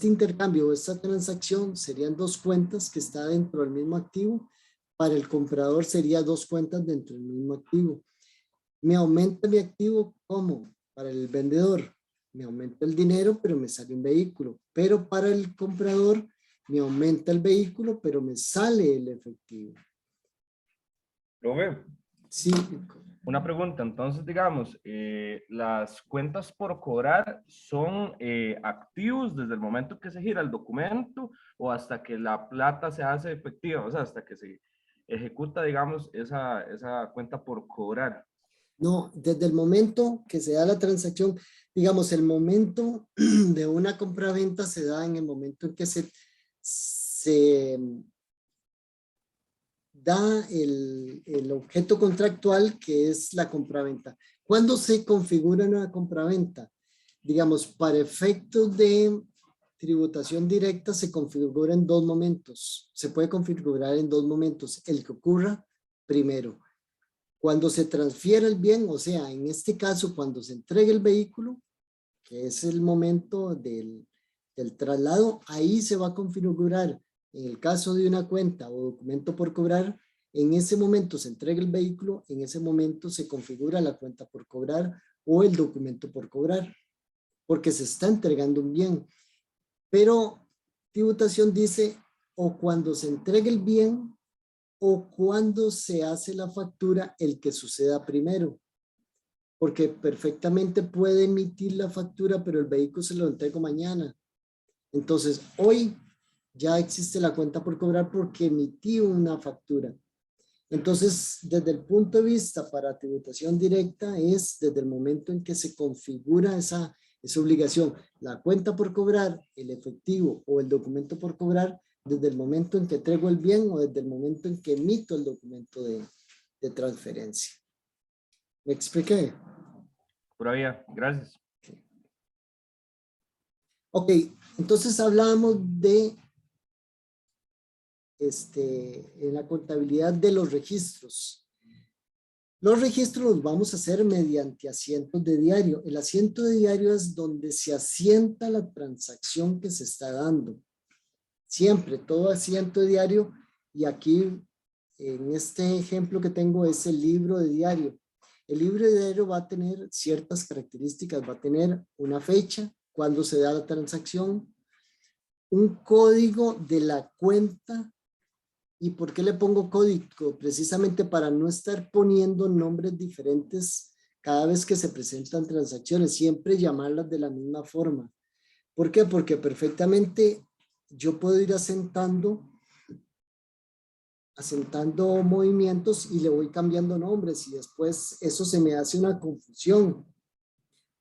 intercambio o esta transacción, serían dos cuentas que está dentro del mismo activo. Para el comprador sería dos cuentas dentro del mismo activo. Me aumenta mi activo, ¿cómo? Para el vendedor me aumenta el dinero, pero me sale un vehículo. Pero para el comprador me aumenta el vehículo, pero me sale el efectivo. Profe, Sí. una pregunta. Entonces, digamos, las cuentas por cobrar son activos desde el momento que se gira el documento o hasta que la plata se hace efectiva, o sea, hasta que se ejecuta, digamos, esa cuenta por cobrar. No, desde el momento que se da la transacción, digamos, el momento de una compra-venta se da en el momento en que se da el objeto contractual, que es la compraventa. ¿Cuándo se configura una compraventa? Digamos, para efectos de tributación directa se configura en dos momentos. Se puede configurar en dos momentos. El que ocurra primero, cuando se transfiere el bien, o sea, en este caso, cuando se entregue el vehículo, que es el momento del traslado, ahí se va a configurar. En el caso de una cuenta o documento por cobrar, en ese momento se entrega el vehículo, en ese momento se configura la cuenta por cobrar o el documento por cobrar, porque se está entregando un bien. Pero tributación dice o cuando se entregue el bien o cuando se hace la factura, el que suceda primero. Porque perfectamente puede emitir la factura, pero el vehículo se lo entrego mañana. Entonces, hoy ya existe la cuenta por cobrar porque emití una factura. Entonces, desde el punto de vista para tributación directa es desde el momento en que se configura esa obligación, la cuenta por cobrar, el efectivo o el documento por cobrar, desde el momento en que entrego el bien o desde el momento en que emito el documento de transferencia. ¿Me expliqué? Pura vida, gracias. Ok, entonces hablamos de en la contabilidad de los registros. Los registros los vamos a hacer mediante asientos de diario. El asiento de diario es donde se asienta la transacción que se está dando. Siempre, todo asiento de diario. Y aquí, en este ejemplo que tengo, es el libro de diario. El libro de diario va a tener ciertas características. Va a tener una fecha, cuando se da la transacción, un código de la cuenta. ¿Y por qué le pongo código? Precisamente para no estar poniendo nombres diferentes cada vez que se presentan transacciones, siempre llamarlas de la misma forma. ¿Por qué? Porque perfectamente yo puedo ir asentando movimientos y le voy cambiando nombres y después eso se me hace una confusión.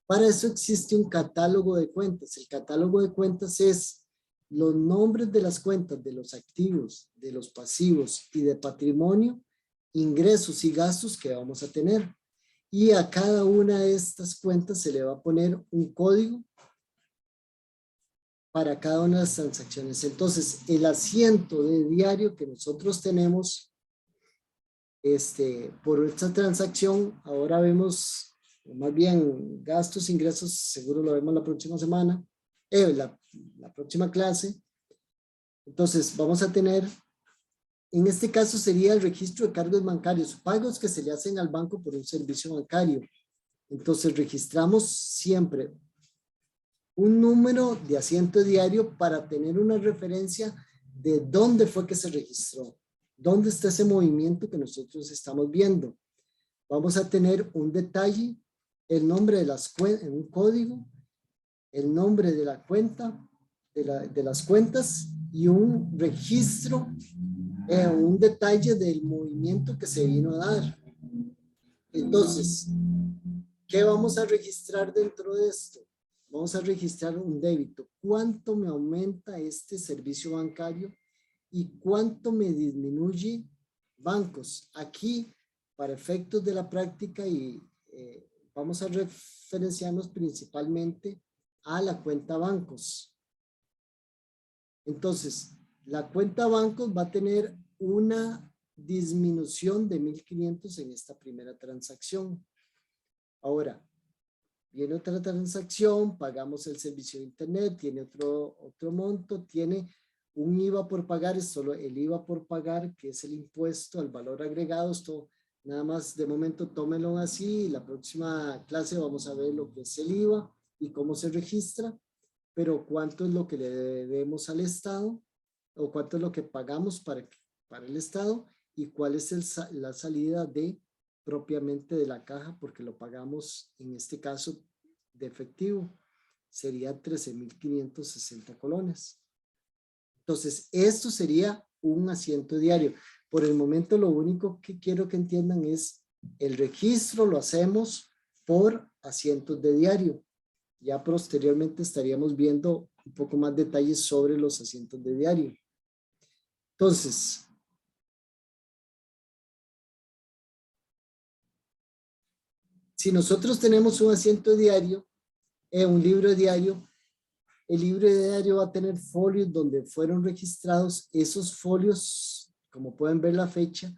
Para eso existe un catálogo de cuentas. El catálogo de cuentas es los nombres de las cuentas, de los activos, de los pasivos y de patrimonio, ingresos y gastos que vamos a tener. Y a cada una de estas cuentas se le va a poner un código para cada una de las transacciones. Entonces, el asiento de diario que nosotros tenemos por esta transacción, ahora vemos, más bien gastos, ingresos, seguro lo vemos la próxima semana, la próxima clase. Entonces vamos a tener, en este caso sería el registro de cargos bancarios, pagos que se le hacen al banco por un servicio bancario. Entonces registramos siempre un número de asiento diario para tener una referencia de dónde fue que se registró, dónde está ese movimiento que nosotros estamos viendo. Vamos a tener un detalle, el nombre de las cuentas, un código, el nombre de la cuenta, de las cuentas y un registro, un detalle del movimiento que se vino a dar. Entonces, ¿qué vamos a registrar dentro de esto? Vamos a registrar un débito. ¿Cuánto me aumenta este servicio bancario y cuánto me disminuye bancos? Aquí, para efectos de la práctica, y vamos a referenciarnos principalmente a la cuenta bancos. Entonces, la cuenta bancos va a tener una disminución de 1,500 en esta primera transacción. Ahora, viene otra transacción, pagamos el servicio de internet, tiene otro monto, tiene un IVA por pagar, es solo el IVA por pagar, que es el impuesto al valor agregado. Esto nada más de momento tómenlo así, la próxima clase vamos a ver lo que es el IVA y cómo se registra, pero cuánto es lo que le debemos al Estado o cuánto es lo que pagamos para el Estado y cuál es la salida propiamente de la caja, porque lo pagamos en este caso de efectivo, sería 13,560 colones. Entonces, esto sería un asiento diario. Por el momento, lo único que quiero que entiendan es el registro lo hacemos por asientos de diario. Ya posteriormente estaríamos viendo un poco más detalles sobre los asientos de diario. Entonces, si nosotros tenemos un asiento diario, un libro diario, el libro diario va a tener folios donde fueron registrados. Esos folios, como pueden ver la fecha,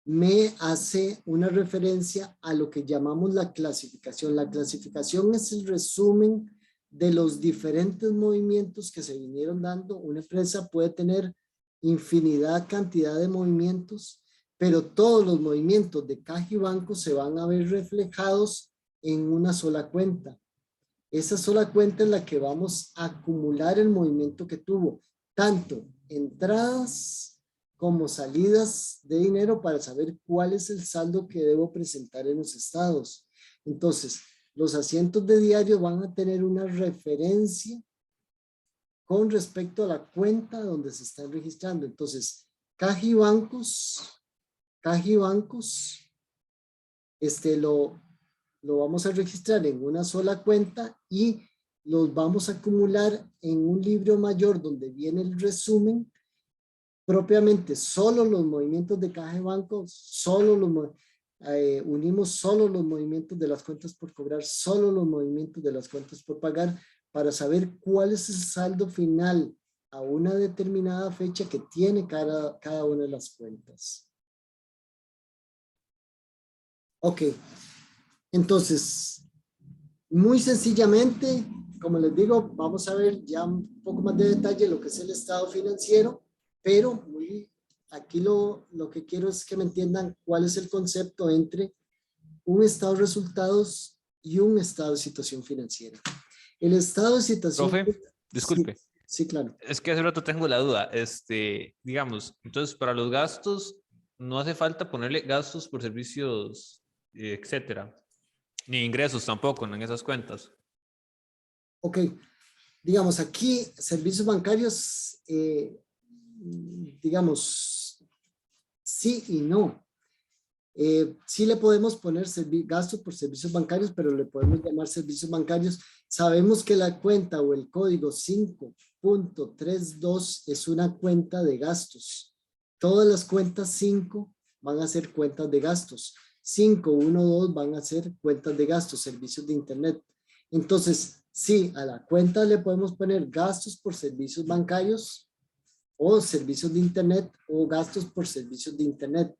me hace una referencia a lo que llamamos la clasificación. La clasificación es el resumen de los diferentes movimientos que se vinieron dando. Una empresa puede tener cantidad de movimientos, pero todos los movimientos de caja y banco se van a ver reflejados en una sola cuenta. Esa sola cuenta es la que vamos a acumular el movimiento que tuvo, tanto entradas como salidas de dinero, para saber cuál es el saldo que debo presentar en los estados. Entonces, los asientos de diario van a tener una referencia con respecto a la cuenta donde se están registrando. Entonces, caja y bancos, lo vamos a registrar en una sola cuenta y los vamos a acumular en un libro mayor donde viene el resumen, propiamente solo los movimientos de caja y banco, unimos solo los movimientos de las cuentas por cobrar, solo los movimientos de las cuentas por pagar, para saber cuál es el saldo final a una determinada fecha que tiene cada una de las cuentas. Ok, entonces, muy sencillamente, como les digo, vamos a ver ya un poco más de detalle lo que es el estado financiero, pero aquí lo que quiero es que me entiendan cuál es el concepto entre un estado de resultados y un estado de situación financiera. El estado de situación... Profe, disculpe. Sí, claro. Es que hace rato tengo la duda. Digamos, entonces para los gastos no hace falta ponerle gastos por servicios, etcétera. Ni ingresos tampoco, ¿no? En esas cuentas. Ok. Digamos, aquí servicios bancarios, digamos, sí y no. Sí le podemos poner gastos por servicios bancarios, pero le podemos llamar servicios bancarios. Sabemos que la cuenta o el código 5.32 es una cuenta de gastos. Todas las cuentas 5 van a ser cuentas de gastos. 5.1.2 van a ser cuentas de gastos, servicios de internet. Entonces, sí, a la cuenta le podemos poner gastos por servicios bancarios o servicios de internet o gastos por servicios de internet.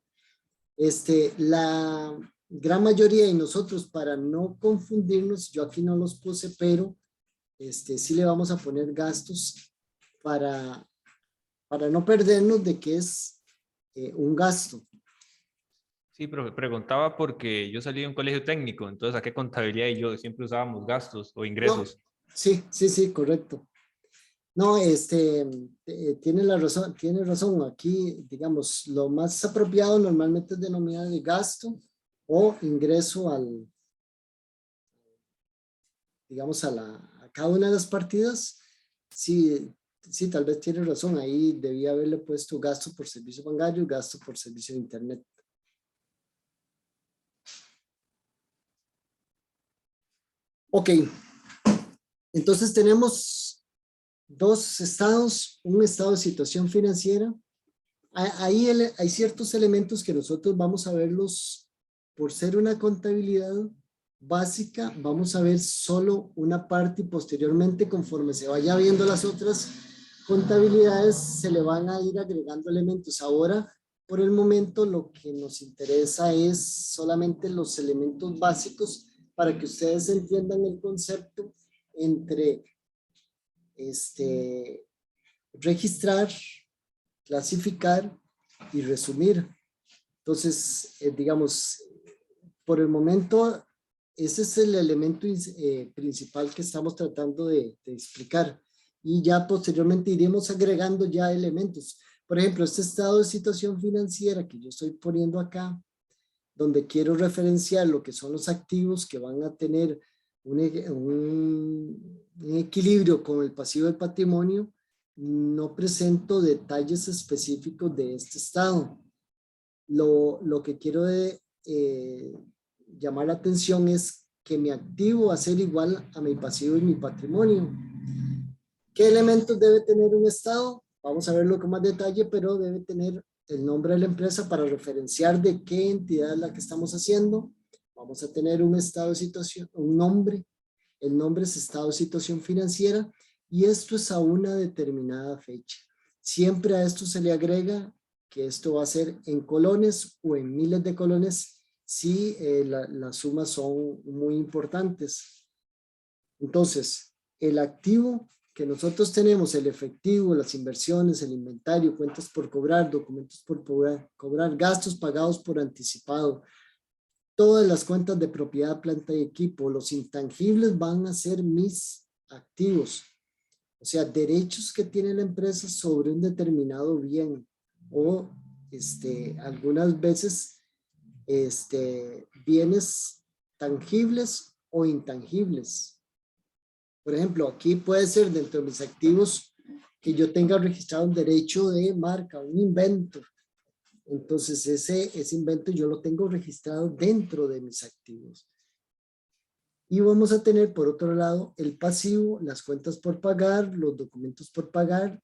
La gran mayoría de nosotros, para no confundirnos, yo aquí no los puse, pero sí le vamos a poner gastos para no perdernos de que es un gasto. Sí, pero preguntaba porque yo salí de un colegio técnico, entonces ¿a qué contabilidad y yo siempre usábamos gastos o ingresos? No, sí, correcto. No, tiene razón. Aquí, digamos, lo más apropiado normalmente es denominar de gasto o ingreso digamos, a cada una de las partidas. Sí, tal vez tiene razón. Ahí debía haberle puesto gasto por servicio bancario, gasto por servicio de internet. Ok. Entonces tenemos dos estados, un estado de situación financiera. Ahí hay ciertos elementos que nosotros vamos a verlos por ser una contabilidad básica, vamos a ver solo una parte y posteriormente conforme se vaya viendo las otras contabilidades se le van a ir agregando elementos. Ahora, por el momento, lo que nos interesa es solamente los elementos básicos para que ustedes entiendan el concepto entre registrar, clasificar y resumir. Entonces, digamos, por el momento, ese es el elemento principal que estamos tratando de explicar. Y ya posteriormente iremos agregando ya elementos. Por ejemplo, este estado de situación financiera que yo estoy poniendo acá, donde quiero referenciar lo que son los activos que van a tener un equilibrio con el pasivo del patrimonio, no presento detalles específicos de este estado. Lo que quiero llamar la atención es que mi activo va a ser igual a mi pasivo y mi patrimonio. ¿Qué elementos debe tener un estado? Vamos a verlo con más detalle, pero debe tener el nombre de la empresa para referenciar de qué entidad es la que estamos haciendo. Vamos a tener un estado de situación, un nombre. El nombre es estado de situación financiera y esto es a una determinada fecha. Siempre a esto se le agrega que esto va a ser en colones o en miles de colones si las sumas son muy importantes. Entonces, el activo que nosotros tenemos, el efectivo, las inversiones, el inventario, cuentas por cobrar, documentos por cobrar, gastos pagados por anticipado, todas las cuentas de propiedad, planta y equipo, los intangibles van a ser mis activos. O sea, derechos que tiene la empresa sobre un determinado bien o algunas veces bienes tangibles o intangibles. Por ejemplo, aquí puede ser dentro de mis activos que yo tenga registrado un derecho de marca, un invento. Entonces ese invento yo lo tengo registrado dentro de mis activos. Y vamos a tener por otro lado el pasivo, las cuentas por pagar, los documentos por pagar,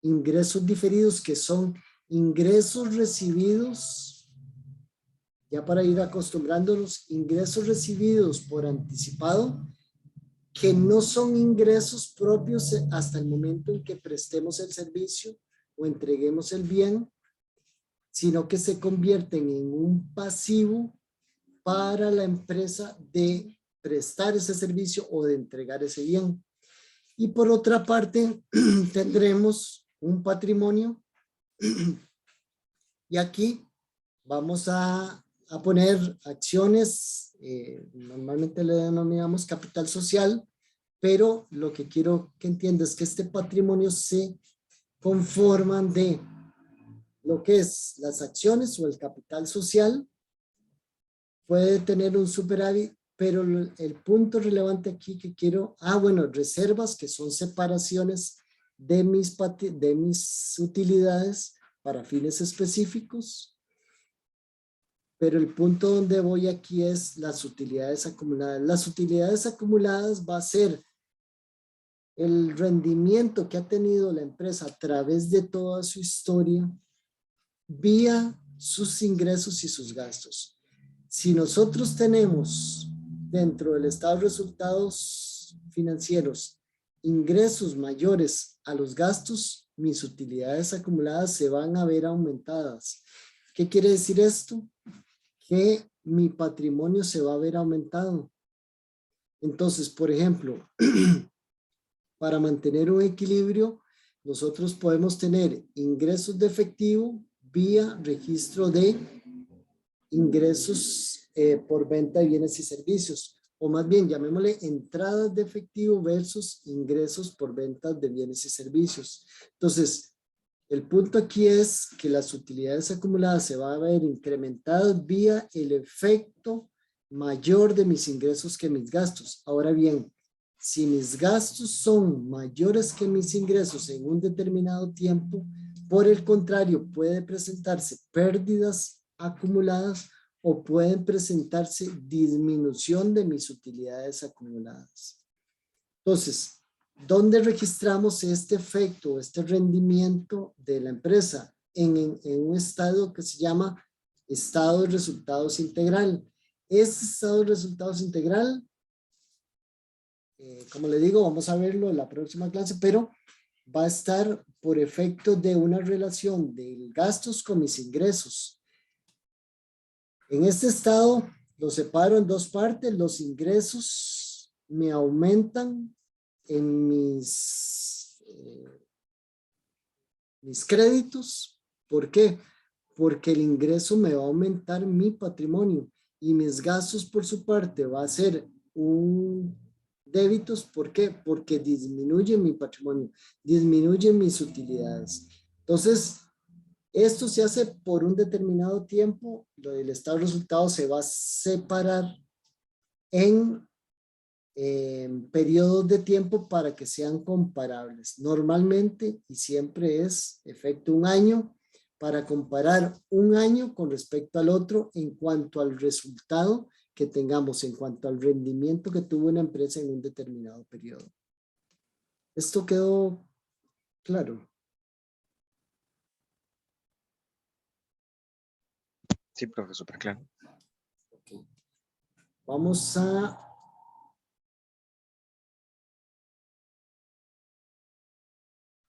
ingresos diferidos que son ingresos recibidos, ya para ir acostumbrándonos, ingresos recibidos por anticipado, que no son ingresos propios hasta el momento en que prestemos el servicio o entreguemos el bien, sino que se convierten en un pasivo para la empresa de prestar ese servicio o de entregar ese bien. Y por otra parte, tendremos un patrimonio y aquí vamos a poner acciones, normalmente le denominamos capital social, pero lo que quiero que entiendas es que este patrimonio se conforman de lo que es las acciones o el capital social, puede tener un superávit, pero el punto relevante aquí que quiero, bueno, reservas que son separaciones de mis utilidades para fines específicos, pero el punto donde voy aquí es las utilidades acumuladas. Las utilidades acumuladas va a ser el rendimiento que ha tenido la empresa a través de toda su historia vía sus ingresos y sus gastos. Si nosotros tenemos dentro del estado de resultados financieros ingresos mayores a los gastos, mis utilidades acumuladas se van a ver aumentadas. ¿Qué quiere decir esto? Que mi patrimonio se va a ver aumentado. Entonces, por ejemplo, para mantener un equilibrio, nosotros podemos tener ingresos de efectivo vía registro de ingresos por venta de bienes y servicios, o más bien llamémosle entradas de efectivo versus ingresos por ventas de bienes y servicios. Entonces, el punto aquí es que las utilidades acumuladas se van a ver incrementadas vía el efecto mayor de mis ingresos que mis gastos. Ahora bien, si mis gastos son mayores que mis ingresos en un determinado tiempo, por el contrario, puede presentarse pérdidas acumuladas o pueden presentarse disminución de mis utilidades acumuladas. Entonces, ¿dónde registramos este efecto, este rendimiento de la empresa? En un estado que se llama estado de resultados integral. Este estado de resultados integral, como le digo, vamos a verlo en la próxima clase, pero va a estar por efecto de una relación de gastos con mis ingresos. En este estado lo separo en dos partes. Los ingresos me aumentan en mis créditos. ¿Por qué? Porque el ingreso me va a aumentar mi patrimonio y mis gastos por su parte va a ser un débitos. ¿Por qué? Porque disminuye mi patrimonio, disminuyen mis utilidades. Entonces, esto se hace por un determinado tiempo. El estado de resultados se va a separar en periodos de tiempo para que sean comparables. Normalmente y siempre es efecto un año para comparar un año con respecto al otro en cuanto al resultado que tengamos, en cuanto al rendimiento que tuvo una empresa en un determinado periodo. ¿Esto quedó claro? Sí, profe, súper claro. Okay. Vamos a